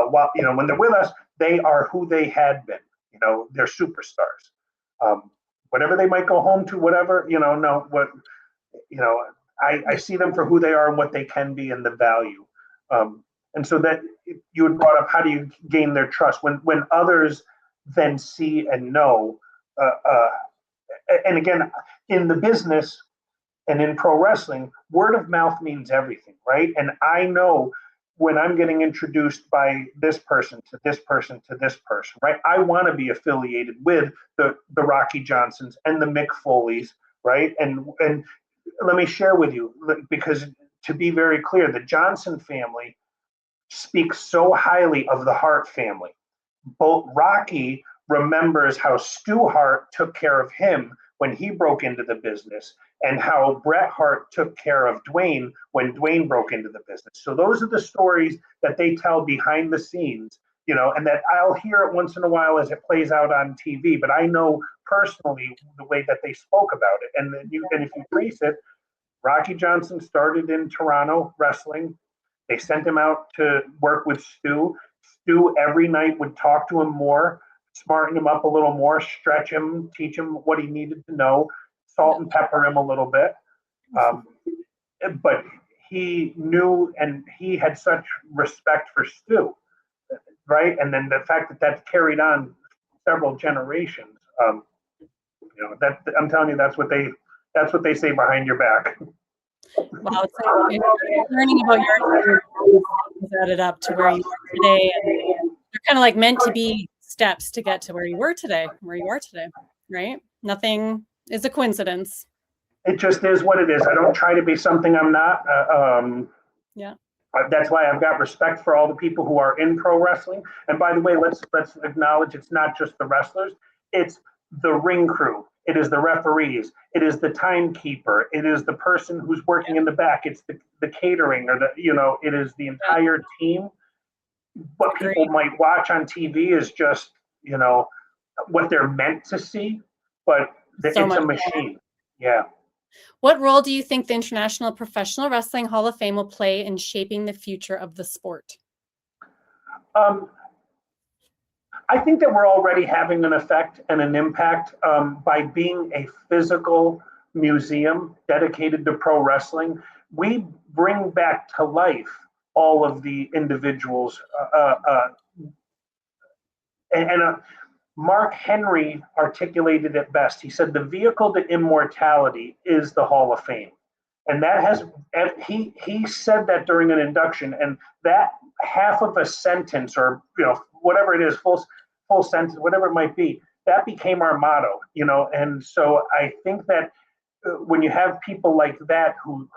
While when they're with us, they are who they had been. They're superstars. Whatever they might go home to, whatever, no, what, I see them for who they are and what they can be and the value. And so that you had brought up, how do you gain their trust when others then see and know? And again, in the business and in pro wrestling, word of mouth means everything, right? And I know when I'm getting introduced by this person to this person to this person, right? I want to be affiliated with the Rocky Johnsons and the Mick Foleys, right? And let me share with you, because to be very clear, the Johnson family speaks so highly of the Hart family. Both Rocky remembers how Stu Hart took care of him when he broke into the business, and how Bret Hart took care of Dwayne when Dwayne broke into the business. So those are the stories that they tell behind the scenes, and that I'll hear it once in a while as it plays out on TV, but I know personally the way that they spoke about it. And if you trace it, Rocky Johnson started in Toronto wrestling. They sent him out to work with Stu. Stu every night would talk to him more, smarten him up a little more, stretch him, teach him what he needed to know, salt and pepper him a little bit. But he knew, and he had such respect for Stu, right? And then the fact that that's carried on several generations, that I'm telling you, that's what they say behind your back. Wow, so learning about your added up to where you are today, and they're kind of like meant to be steps to get to where you are today, right? Nothing is a coincidence. It just is what it is. I don't try to be something I'm not. Yeah. That's why I've got respect for all the people who are in pro wrestling. And by the way, let's acknowledge it's not just the wrestlers; it's the ring crew. It is the referees. It is the timekeeper. It is the person who's working in the back. It's the catering, or it is the entire team. What people might watch on TV is just, what they're meant to see, but it's a machine. Yeah. What role do you think the International Professional Wrestling Hall of Fame will play in shaping the future of the sport? I think that we're already having an effect and an impact by being a physical museum dedicated to pro wrestling. We bring back to life all of the individuals. Mark Henry articulated it best. He said, the vehicle to immortality is the Hall of Fame. And that has, he said that during an induction, and that half of a sentence, or, whatever it is, full sentence, whatever it might be, that became our motto, And so I think that when you have people like that who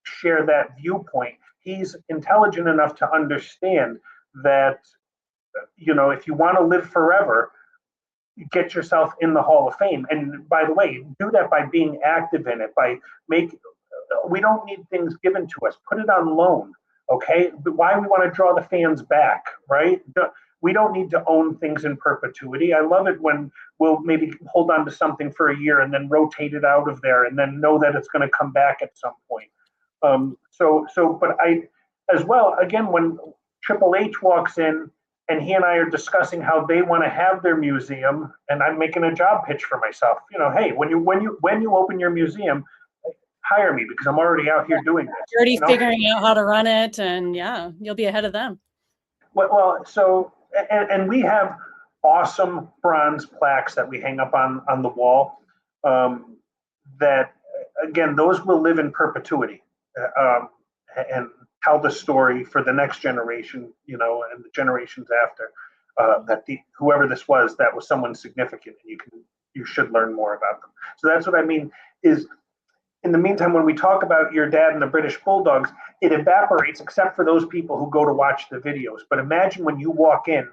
share that viewpoint, he's intelligent enough to understand that, if you want to live forever, get yourself in the Hall of Fame. And by the way, do that by being active in it, we don't need things given to us. Put it on loan, okay? But why we want to draw the fans back, right? We don't need to own things in perpetuity. I love it when we'll maybe hold on to something for a year and then rotate it out of there, and then know that it's going to come back at some point. But I, as well, again, when Triple H walks in and he and I are discussing how they want to have their museum, and I'm making a job pitch for myself. Hey, when you open your museum, hire me, because I'm already out here doing this. You're already figuring out how to run it, and yeah, you'll be ahead of them. Well, so, and we have awesome bronze plaques that we hang up on the wall. That again, those will live in perpetuity, and tell the story for the next generation, and the generations after. That whoever this was, that was someone significant, and you should learn more about them. So that's what I mean. Is in the meantime, when we talk about your dad and the British Bulldogs, it evaporates except for those people who go to watch the videos. But imagine when you walk in,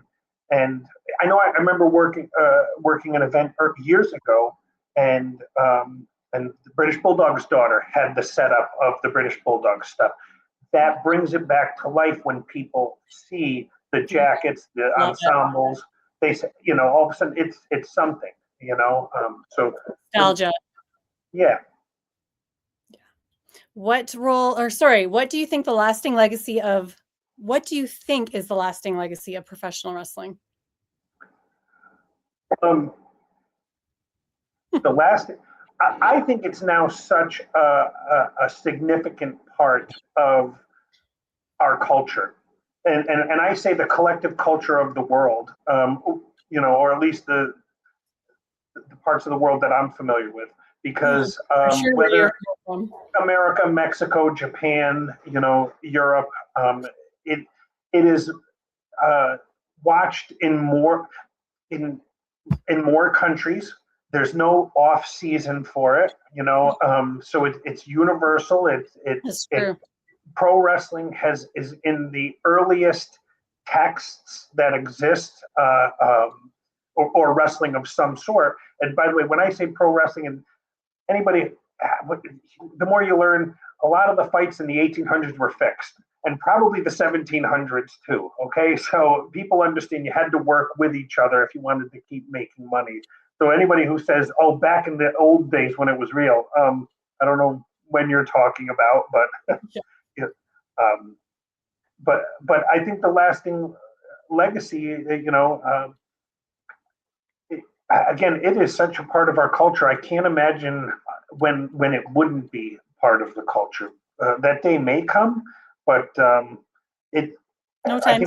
and I remember working an event years ago, and the British Bulldog's daughter had the setup of the British Bulldog stuff. That brings it back to life when people see the jackets, the ensembles. They say, all of a sudden it's something, So nostalgia. Yeah. What do you think what do you think is the lasting legacy of professional wrestling? I think it's now such a significant part of our culture, and I say the collective culture of the world, or at least the parts of the world that I'm familiar with, because whether America, Mexico, Japan, Europe, it is watched in more countries. There's no off season for it, so it's universal. It's pro wrestling is in the earliest texts that exist, or wrestling of some sort. And by the way, when I say pro wrestling, and anybody, the more you learn, a lot of the fights in the 1800s were fixed, and probably the 1700s too. Okay, so people understand you had to work with each other if you wanted to keep making money. So anybody who says, "Oh, back in the old days when it was real," I don't know when you're talking about, but but I think the lasting legacy, again, it is such a part of our culture. I can't imagine when it wouldn't be part of the culture. That day may come, but it. No time.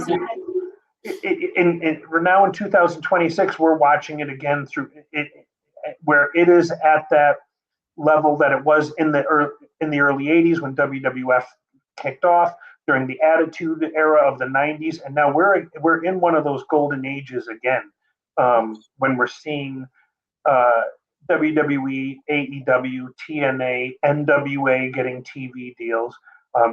We're now in 2026. We're watching it again through it, where it is at that level that it was in the early 80s when WWF kicked off, during the Attitude Era of the 90s, and now we're in one of those golden ages again, when we're seeing WWE, AEW, TNA, NWA getting TV deals.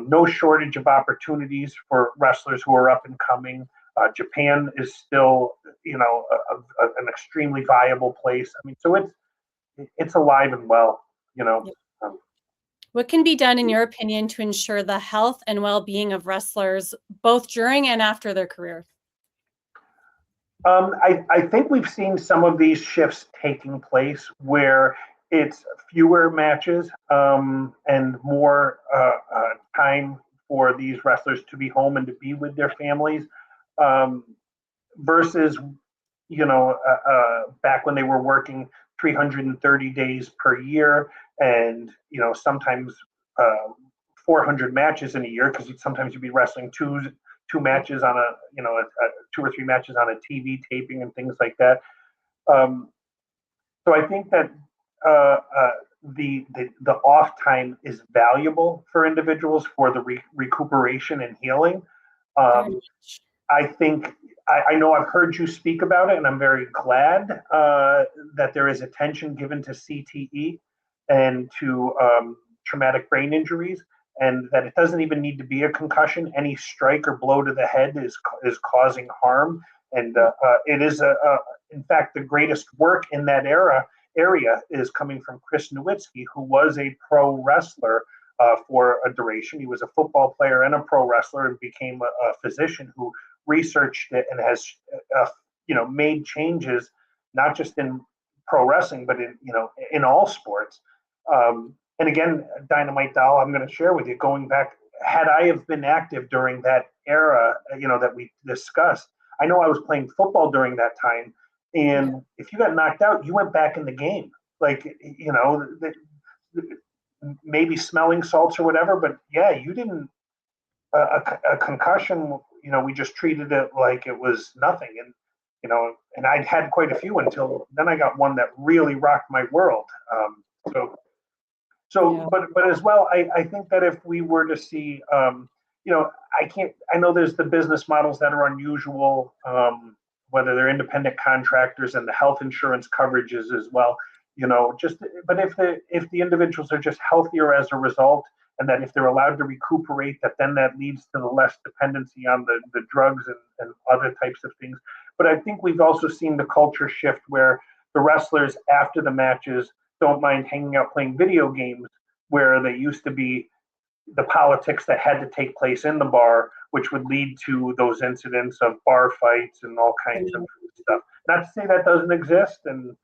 No shortage of opportunities for wrestlers who are up and coming. Japan is still, an extremely viable place. I mean, so it's alive and well, What can be done, in your opinion, to ensure the health and well-being of wrestlers both during and after their career? I think we've seen some of these shifts taking place where it's fewer matches, and more time for these wrestlers to be home and to be with their families, versus, back when they were working 330 days per year, and sometimes 400 matches in a year, because sometimes you'd be wrestling two matches on a 2 or 3 matches on a TV taping and things like that. So I think that the off time is valuable for individuals for the recuperation and healing. I think I know I've heard you speak about it, and I'm very glad that there is attention given to CTE and to traumatic brain injuries, and that it doesn't even need to be a concussion. Any strike or blow to the head is causing harm, and it is in fact, the greatest work in that area is coming from Chris Nowitzki, who was a pro wrestler for a duration. He was a football player and a pro wrestler, and became a physician who researched it and has made changes, not just in pro wrestling, but in all sports. And again, Dynamite Doll, I'm going to share with you, going back, had I have been active during that era, that we discussed, I know I was playing football during that time, and if you got knocked out, you went back in the game. Like, maybe smelling salts or whatever, but yeah, you didn't, a concussion, we just treated it like it was nothing. and I'd had quite a few until then I got one that really rocked my world. Yeah. But as well, I think that if we were to see, I know there's the business models that are unusual, whether they're independent contractors and the health insurance coverages as well, but if the individuals are just healthier as a result, and that if they're allowed to recuperate, that leads to the less dependency on the drugs and other types of things. But I think we've also seen the culture shift where the wrestlers after the matches don't mind hanging out playing video games, where they used to be the politics that had to take place in the bar, which would lead to those incidents of bar fights and all kinds of stuff. Not to say that doesn't exist, and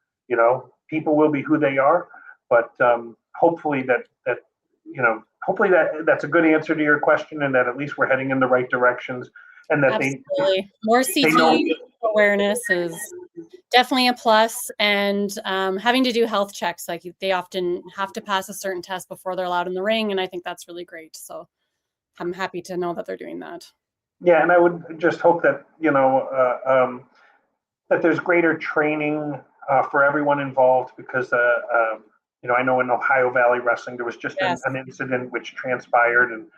people will be who they are, but hopefully that's a good answer to your question, and that at least we're heading in the right directions, and that absolutely more CTE awareness is definitely a plus, and having to do health checks, like they often have to pass a certain test before they're allowed in the ring, and I think that's really great. So I'm happy to know that they're doing that. Yeah, and I would just hope that that there's greater training for everyone involved, because I know in Ohio Valley Wrestling there was just an incident which transpired, and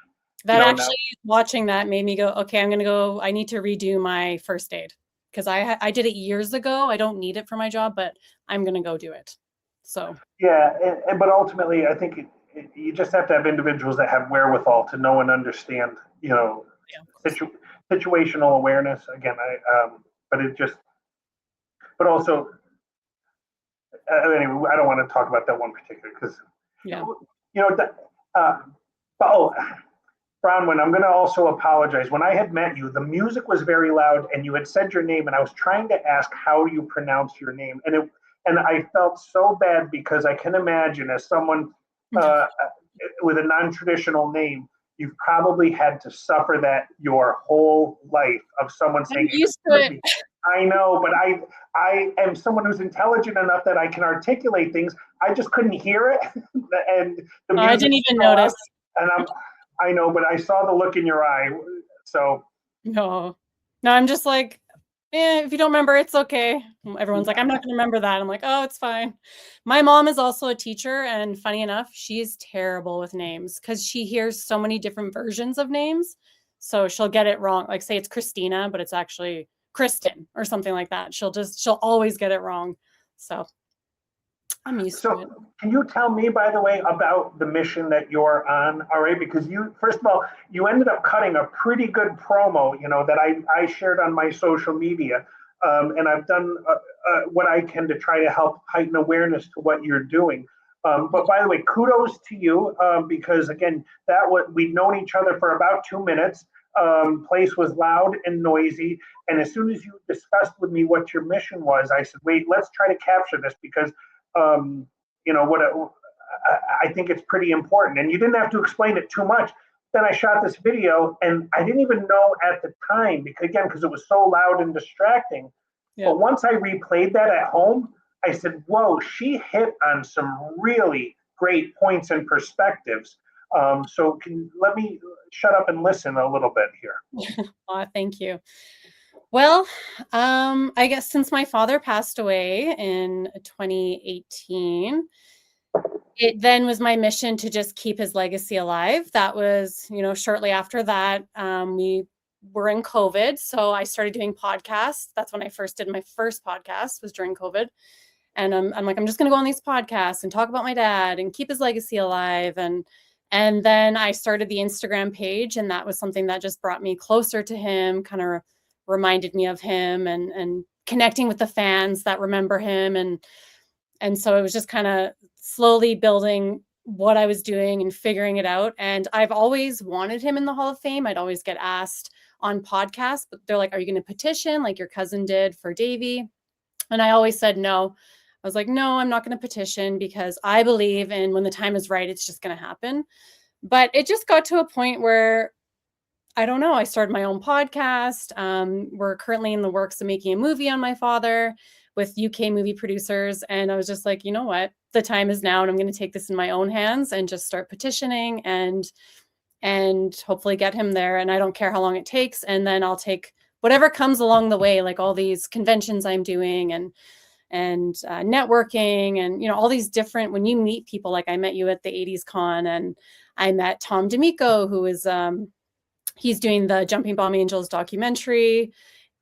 that watching that made me go, okay, I'm gonna go. I need to redo my first aid, because I did it years ago. I don't need it for my job, but I'm going to go do it. So yeah, but ultimately, I think you just have to have individuals that have wherewithal to know and understand, situational awareness. Again, but also, anyway, I don't want to talk about that one particular, because, Bronwyn, I'm going to also apologize. When I had met you, the music was very loud, and you had said your name, and I was trying to ask how you pronounce your name, and I felt so bad, because I can imagine, as someone with a non-traditional name, you've probably had to suffer that your whole life, of someone saying, I'm used to it. I know, but I am someone who's intelligent enough that I can articulate things. I just couldn't hear it, and the music I didn't even notice. And I know, but I saw the look in your eye. So no, I'm just like, if you don't remember, it's okay. Everyone's like, I'm not going to remember that. I'm like, oh, it's fine. My mom is also a teacher, and funny enough, she's terrible with names, because she hears so many different versions of names. So she'll get it wrong. Like, say it's Christina, but it's actually Kristen or something like that. She'll always get it wrong. So I'm used to it. Can you tell me, by the way, about the mission that you're on? All right, because first of all, you ended up cutting a pretty good promo, that I shared on my social media, and I've done what I can to try to help heighten awareness to what you're doing. But by the way, kudos to you, because again, we'd known each other for about 2 minutes. Place was loud and noisy, and as soon as you discussed with me what your mission was, I said, wait, let's try to capture this, because I think it's pretty important, and you didn't have to explain it too much. Then I shot this video, and I didn't even know at the time, because it was so loud and distracting. Yeah. But once I replayed that at home, I said, whoa, she hit on some really great points and perspectives. So let me shut up and listen a little bit here. Oh, thank you. Well, I guess since my father passed away in 2018, it then was my mission to just keep his legacy alive. That was, shortly after that, we were in COVID. So I started doing podcasts. That's when I first did my first podcast, was during COVID. And I'm like, I'm just going to go on these podcasts and talk about my dad and keep his legacy alive. And then I started the Instagram page, and that was something that just brought me closer to him, kind of reminded me of him, and connecting with the fans that remember him. And so it was just kind of slowly building what I was doing and figuring it out. And I've always wanted him in the Hall of Fame. I'd always get asked on podcasts, but they're like, are you going to petition like your cousin did for Davey? And I always said no. I was like, no, I'm not going to petition, because I believe in when the time is right, it's just going to happen. But it just got to a point where, I don't know, I started my own podcast. We're currently in the works of making a movie on my father with UK movie producers. And I was just like, you know what? The time is now, and I'm going to take this in my own hands and just start petitioning and hopefully get him there. And I don't care how long it takes. And then I'll take whatever comes along the way, like all these conventions I'm doing and networking and, all these different, when you meet people, like I met you at the 80s con, and I met Tom D'Amico, who is, he's doing the Jumping Bomb Angels documentary.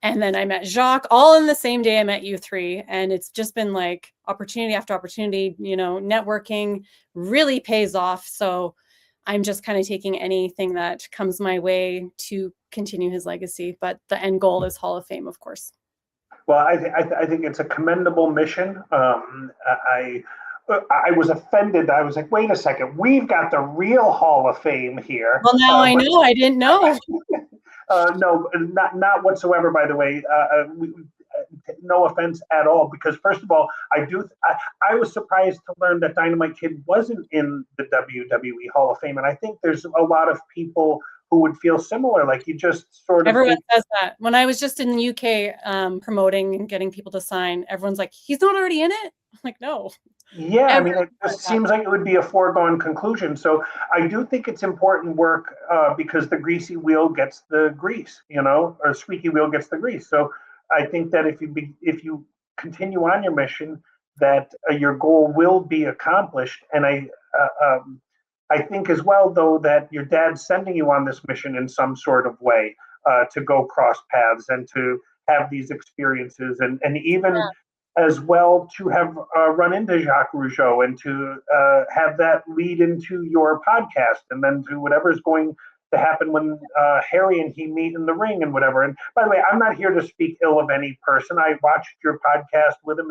And then I met Jacques, all in the same day I met you three. And it's just been like opportunity after opportunity, networking really pays off. So I'm just kind of taking anything that comes my way to continue his legacy. But the end goal is Hall of Fame, of course. Well, I think it's a commendable mission. I was offended. I was like, wait a second, we've got the real Hall of Fame here. Well, now I know. I didn't know. No, not whatsoever. By the way, no offense at all. Because first of all, I was surprised to learn that Dynamite Kid wasn't in the WWE Hall of Fame, and I think there's a lot of people who would feel similar. Like you just sort of. Everyone says that. When I was just in the UK promoting and getting people to sign, everyone's like, "He's not already in it?" I'm like, no. Yeah, I mean, it just seems like it would be a foregone conclusion. So I do think it's important work because the greasy wheel gets the grease, or squeaky wheel gets the grease. So I think that if you continue on your mission, that your goal will be accomplished. And I think as well, though, that your dad's sending you on this mission in some sort of way to go cross paths and to have these experiences, and even as well to have run into Jacques Rougeau and to have that lead into your podcast, and then to whatever's going to happen when Harry and he meet in the ring and whatever. And by the way, I'm not here to speak ill of any person. I watched your podcast with him,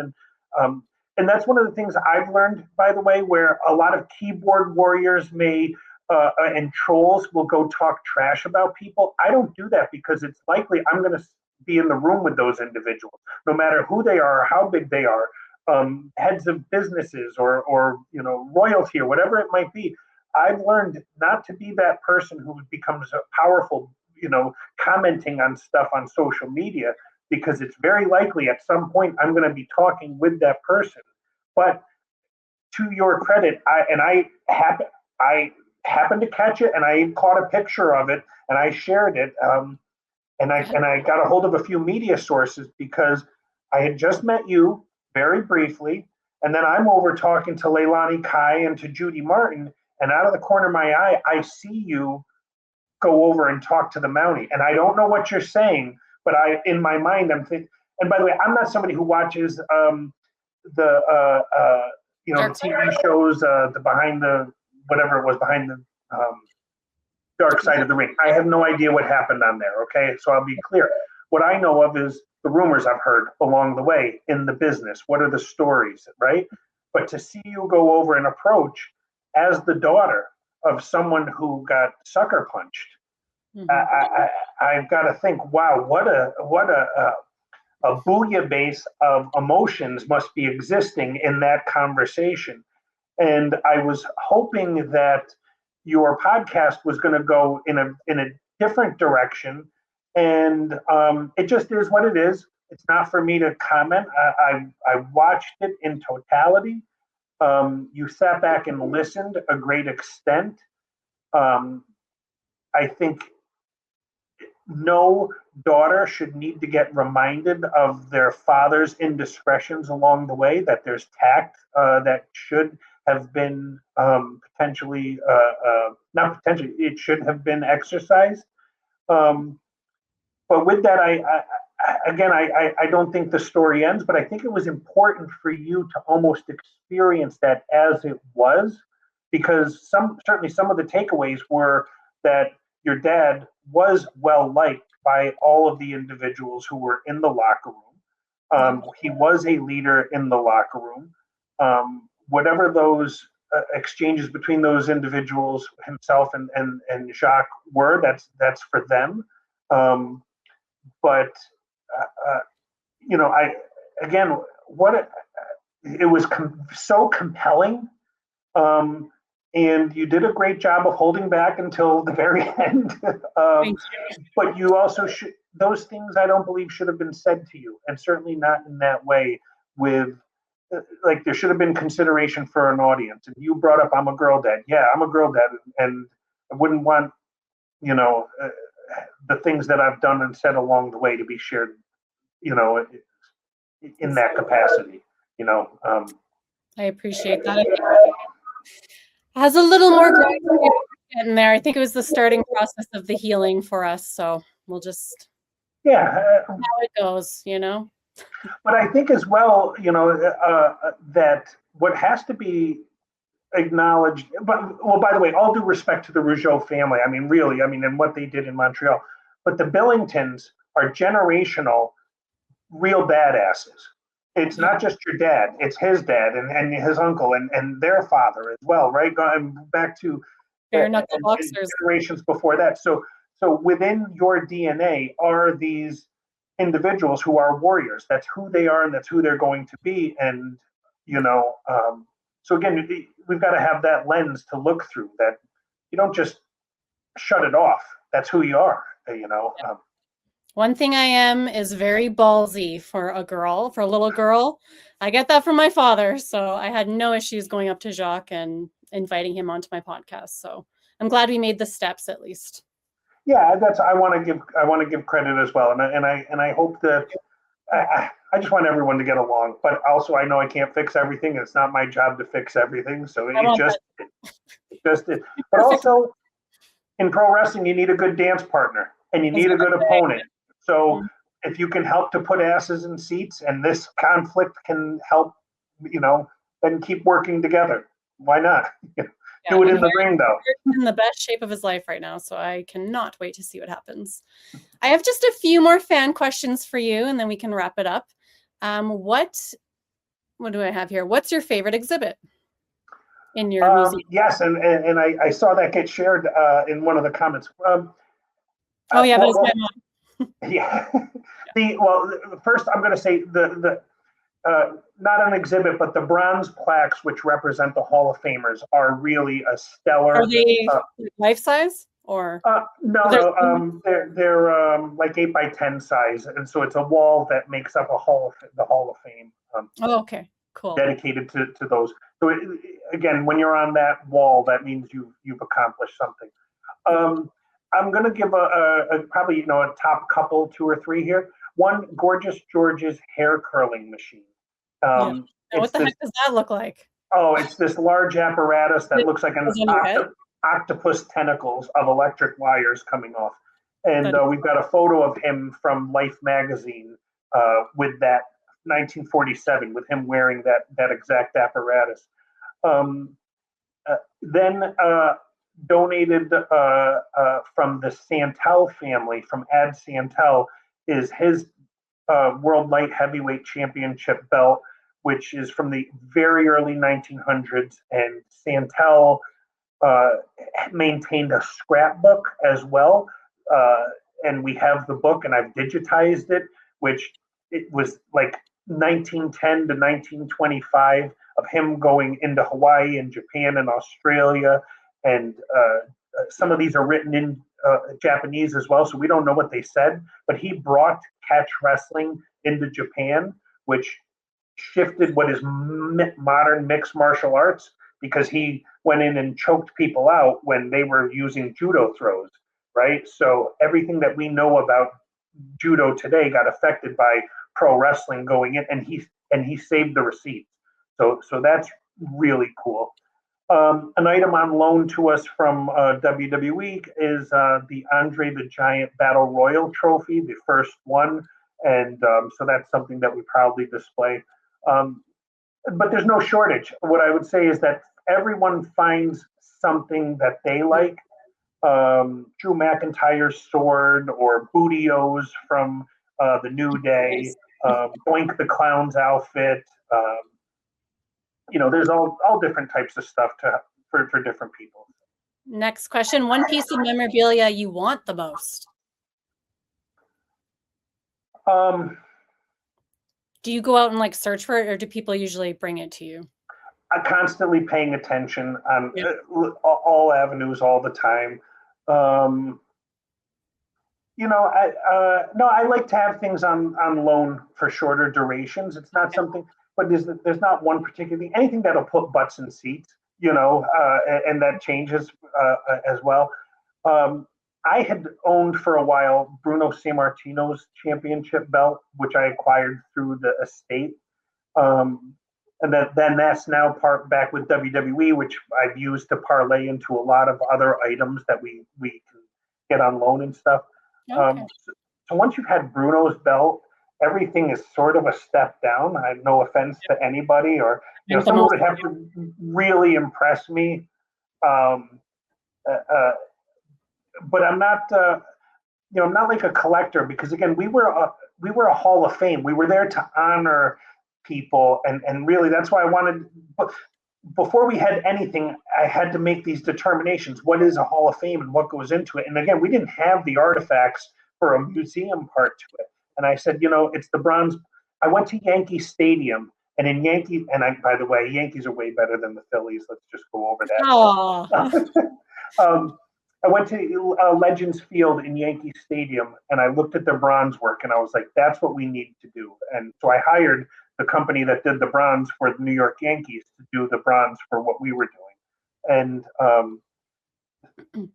and that's one of the things I've learned, by the way, where a lot of keyboard warriors and trolls will go talk trash about people. I don't do that because it's likely I'm going to be in the room with those individuals, no matter who they are or how big they are, heads of businesses or royalty or whatever it might be. I've learned not to be that person who becomes powerful, commenting on stuff on social media, because it's very likely at some point I'm going to be talking with that person. But to your credit, I happened to catch it, and I caught a picture of it, and I shared it. And I got a hold of a few media sources because I had just met you very briefly, and then I'm over talking to Leilani Kai and to Judy Martin, and out of the corner of my eye, I see you go over and talk to the Mountie, and I don't know what you're saying, but in my mind, I'm thinking. And by the way, I'm not somebody who watches the TV shows, the behind the whatever it was behind the. Dark Side of the Ring. I have no idea what happened on there, okay? So I'll be clear. What I know of is the rumors I've heard along the way in the business. What are the stories, right? But to see you go over and approach as the daughter of someone who got sucker punched, I've got to think, wow, what a bouillabaisse of emotions must be existing in that conversation. And I was hoping that your podcast was going to go in a different direction, and it just is what it is. It's not for me to comment. I watched it in totality. You sat back and listened a great extent. I think no daughter should need to get reminded of their father's indiscretions along the way, that there's tact that should have been potentially, not potentially, it should have been exercised. But with that, I don't think the story ends, but I think it was important for you to almost experience that as it was, because certainly some of the takeaways were that your dad was well liked by all of the individuals who were in the locker room. He was a leader in the locker room. Whatever those exchanges between those individuals, himself and Jacques, were, that's for them. But it was so compelling. And you did a great job of holding back until the very end. But you also those things I don't believe should have been said to you, and certainly not in that way. Like there should have been consideration for an audience. And you brought up, I'm a girl dad. Yeah, I'm a girl dad, and I wouldn't want, the things that I've done and said along the way to be shared, you know, in that capacity, you know. I appreciate that. I think it has a little more growth in there. I think it was the starting process of the healing for us. So we'll just how it goes, you know. But I think as well, you know, that what has to be acknowledged, but well, by the way, all due respect to the Rougeau family, I mean, really, I mean, and what they did in Montreal, but the Billingtons are generational, real badasses. It's not just your dad, it's his dad and his uncle and their father as well, right? Going back to Bare knuckle boxers. generations before that. So within your DNA are these individuals who are warriors. That's who they are and that's who they're going to be. And, you know, so again, we've got to have that lens to look through, that you don't just shut it off. That's who you are, you know. One thing I am is very ballsy for a little girl. I get that from my father. So I had no issues going up to Jacques and inviting him onto my podcast. So I'm glad we made the steps at least. Yeah, that's, I want to give credit as well. And I hope that I just want everyone to get along, but also I know I can't fix everything. It's not my job to fix everything. So it just is. But also in pro wrestling, you need a good dance partner and you need a good opponent. So if you can help to put asses in seats and this conflict can help, you know, then keep working together. Why not? Do it in the ring, though. In the best shape of his life right now, so I cannot wait to see what happens. I have just a few more fan questions for you, and then we can wrap it up. What do I have here? What's your favorite exhibit in your museum? Yes, and I saw that get shared in one of the comments. Oh yeah, that was my mom. Yeah. First I'm going to say the not an exhibit, but the bronze plaques which represent the Hall of Famers are really a stellar. Are they life size or? No, they're like 8x10 size, and so it's a wall that makes up the Hall of Fame. Okay, cool. Dedicated to those. So again, when you're on that wall, that means you've accomplished something. I'm going to give a probably a top couple, 2 or 3 here. One, Gorgeous George's hair curling machine. What the heck does that look like? Oh, it's this large apparatus that looks like an octopus tentacles of electric wires coming off. And we've got a photo of him from Life magazine with that 1947, with him wearing that exact apparatus. Then donated from the Santel family, from Ad Santel, is his World Light Heavyweight Championship belt, which is from the very early 1900s. And Santel maintained a scrapbook as well. And we have the book, and I've digitized it, which it was like 1910 to 1925 of him going into Hawaii and Japan and Australia. And some of these are written in Japanese as well, so we don't know what they said, but he brought catch wrestling into Japan, which shifted what is modern mixed martial arts, because he went in and choked people out when they were using judo throws, right? So everything that we know about judo today got affected by pro wrestling going in, and he saved the receipts. So that's really cool. An item on loan to us from WWE is the Andre the Giant Battle Royal Trophy, the first one, and so that's something that we proudly display. But there's no shortage. What I would say is that everyone finds something that they like. Drew McIntyre's sword, or Bootio's from the New Day, Boink the Clown's outfit. There's all different types of stuff for different people. Next question. One piece of memorabilia you want the most? Do you go out and search for it, or do people usually bring it to you? I'm constantly paying attention on all avenues all the time. I like to have things on loan for shorter durations. It's not something, but there's not one particularly, anything that'll put butts in seats, and that changes as well. I had owned for a while Bruno Sammartino's championship belt, which I acquired through the estate. Um, and then that's now back with WWE, which I've used to parlay into a lot of other items that we can get on loan and stuff. Okay. So once you've had Bruno's belt, everything is sort of a step down. I have no offense to anybody, or someone would have to really impress me. Um, but I'm not. I'm not like a collector, because again, we were a Hall of Fame. We were there to honor people, and really that's why I wanted. But before we had anything, I had to make these determinations. What is a Hall of Fame and what goes into it? And again, we didn't have the artifacts for a museum part to it. And I said, it's the bronze. I went to Yankee Stadium, and in Yankee, by the way, Yankees are way better than the Phillies. Let's just go over that. I went to Legends Field in Yankee Stadium, and I looked at their bronze work, and I was like, that's what we need to do. And so I hired the company that did the bronze for the New York Yankees to do the bronze for what we were doing. And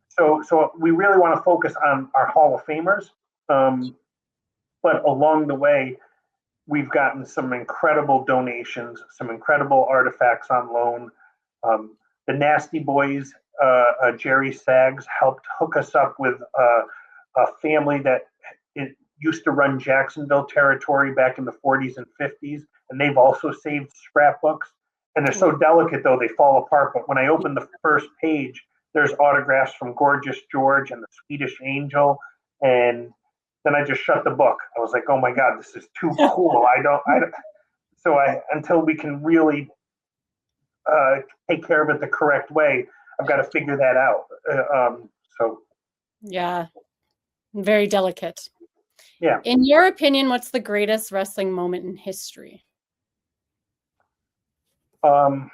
so we really want to focus on our Hall of Famers. But along the way, we've gotten some incredible donations, some incredible artifacts on loan. The Nasty Boys, Jerry Saggs, helped hook us up with a family that used to run Jacksonville territory back in the 40s and 50s, and they've also saved scrapbooks. And they're so delicate, though, they fall apart. But when I open the first page, there's autographs from Gorgeous George and the Swedish Angel, and then I just shut the book. I was like, oh my God, this is too cool. So until we can really take care of it the correct way, I've got to figure that out. Yeah, very delicate. Yeah. In your opinion, what's the greatest wrestling moment in history? I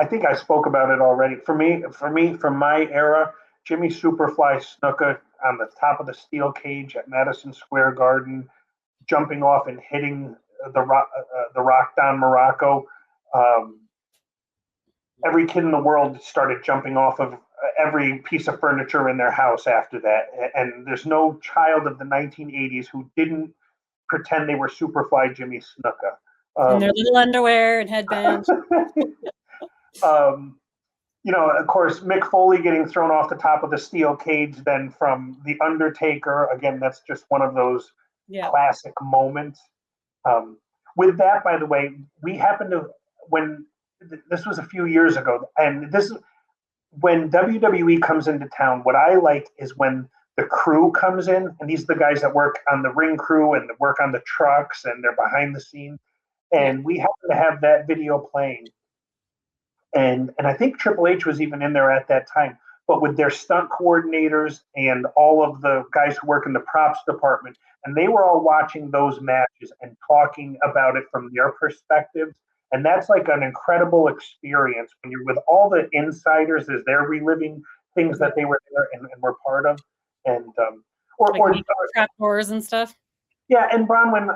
think I spoke about it already. For me, from my era, Jimmy Superfly Snuka on the top of the steel cage at Madison Square Garden, jumping off and hitting the Rock Don Morocco. Every kid in the world started jumping off of every piece of furniture in their house after that. And there's no child of the 1980s who didn't pretend they were Superfly Jimmy Snuka. In their little underwear and headbands. Of course, Mick Foley getting thrown off the top of the steel cage, then from The Undertaker. Again, that's just one of those classic moments. With that, by the way, we happened to, when this was a few years ago, and this is when WWE comes into town. What I like is when the crew comes in, and these are the guys that work on the ring crew and that work on the trucks, and they're behind the scenes. And we happen to have that video playing. And I think Triple H was even in there at that time. But with their stunt coordinators and all of the guys who work in the props department, and they were all watching those matches and talking about it from their perspectives. And that's like an incredible experience when you're with all the insiders as they're reliving things that they were there and were part of. And or trap doors and stuff. Yeah, and Bronwyn,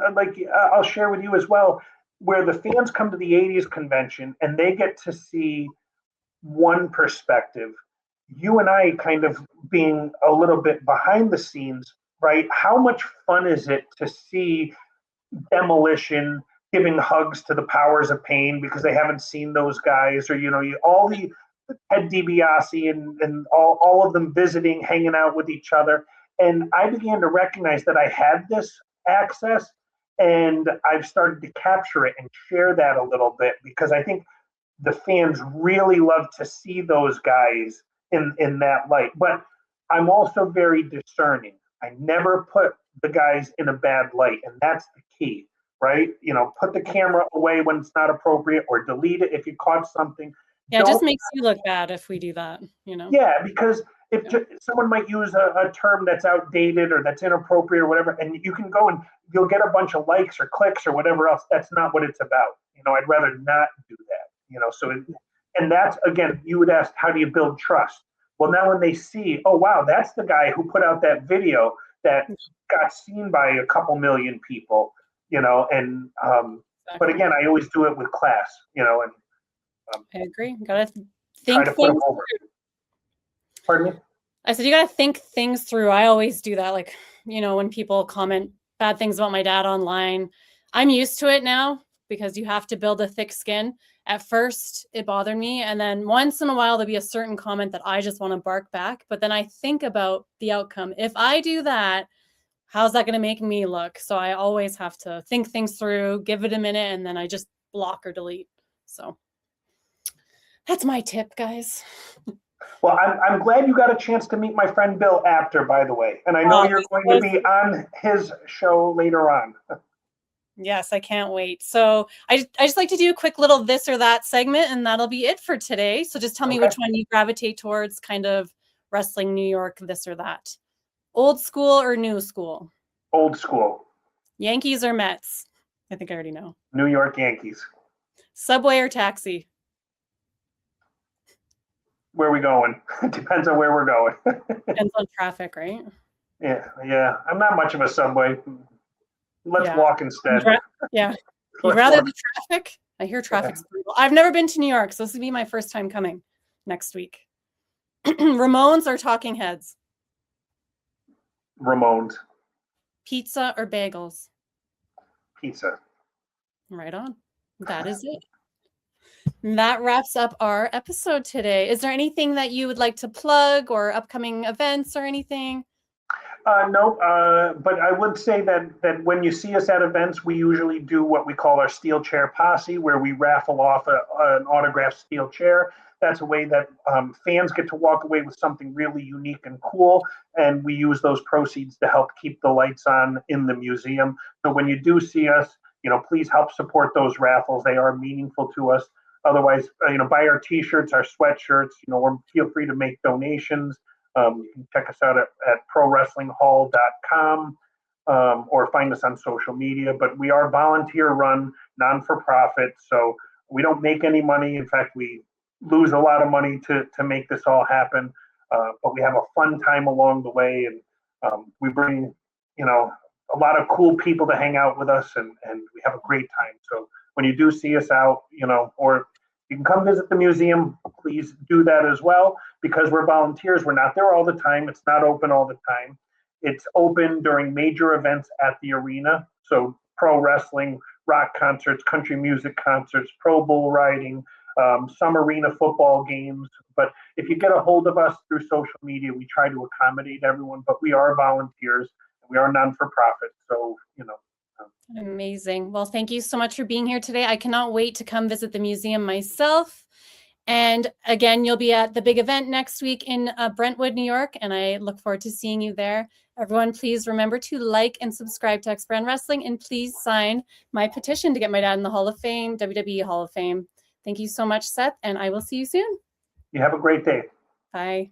I'll share with you as well, where the fans come to the 80s convention and they get to see one perspective. You and I kind of being a little bit behind the scenes, right? How much fun is it to see Demolition giving hugs to the Powers of Pain because they haven't seen those guys, or all the Ted DiBiase and all of them visiting, hanging out with each other. And I began to recognize that I had this access, and I've started to capture it and share that a little bit, because I think the fans really love to see those guys in that light. But I'm also very discerning. I never put the guys in a bad light, and that's the key, right? Put the camera away when it's not appropriate, or delete it if you caught something. Yeah, it just makes you look bad if we do that, Yeah, because if someone might use a term that's outdated or that's inappropriate or whatever, and you can go and you'll get a bunch of likes or clicks or whatever else. That's not what it's about. I'd rather not do that. And that's, again, you would ask, how do you build trust? Well, now when they see, oh, wow, that's the guy who put out that video that got seen by a couple million people, and but again, I always do it with class, and I agree. Gotta think things through. Pardon me? I said, you got to think things through. I always do that. Like, when people comment bad things about my dad online, I'm used to it now because you have to build a thick skin. At first, it bothered me. And then once in a while, there'll be a certain comment that I just want to bark back. But then I think about the outcome. If I do that, how's that going to make me look? So I always have to think things through, give it a minute, and then I just block or delete. So that's my tip, guys. Well, I'm glad you got a chance to meet my friend Bill after, by the way. And I know you're going to be on his show later on. Yes, I can't wait. So I just like to do a quick little this or that segment, and that'll be it for today. So just tell me which one you gravitate towards, kind of wrestling New York, this or that. Old school or new school? Old school. Yankees or Mets? I think I already know. New York Yankees. Subway or taxi? Where are we going? It depends on where we're going. Depends on traffic, right? Yeah. I'm not much of a subway. Let's walk instead. Yeah. You'd rather the traffic? I hear traffic's brutal. I've never been to New York, so this will be my first time coming next week. Ramones or Talking Heads? Ramones. Pizza or bagels? Pizza. Right on. That is it. That wraps up our episode today. Is there anything that you would like to plug or upcoming events or anything? No, but I would say that when you see us at events, we usually do what we call our steel chair posse, where we raffle off an autographed steel chair. That's a way that fans get to walk away with something really unique and cool, and we use those proceeds to help keep the lights on in the museum. So when you do see us, please help support those raffles. They are meaningful to us. Otherwise, buy our T-shirts, our sweatshirts. Feel free to make donations. You can check us out at prowrestlinghall.com or find us on social media. But we are volunteer-run, non-for-profit, so we don't make any money. In fact, we lose a lot of money to make this all happen. But we have a fun time along the way, and we bring, a lot of cool people to hang out with us, and we have a great time. So when you do see us out, or you can come visit the museum, please do that as well, because we're volunteers. We're not there all the time. It's not open all the time. It's open during major events at the arena. So pro wrestling, rock concerts, country music concerts, pro bull riding, some arena football games. But if you get a hold of us through social media, we try to accommodate everyone, but we are volunteers. We are non-for-profit. So, Amazing. Well, thank you so much for being here today. I cannot wait to come visit the museum myself. And again, you'll be at the big event next week in Brentwood, New York, and I look forward to seeing you there. Everyone, please remember to like and subscribe to X Brand Wrestling, and please sign my petition to get my dad in the Hall of Fame, WWE Hall of Fame. Thank you so much, Seth, and I will see you soon. You have a great day. Bye.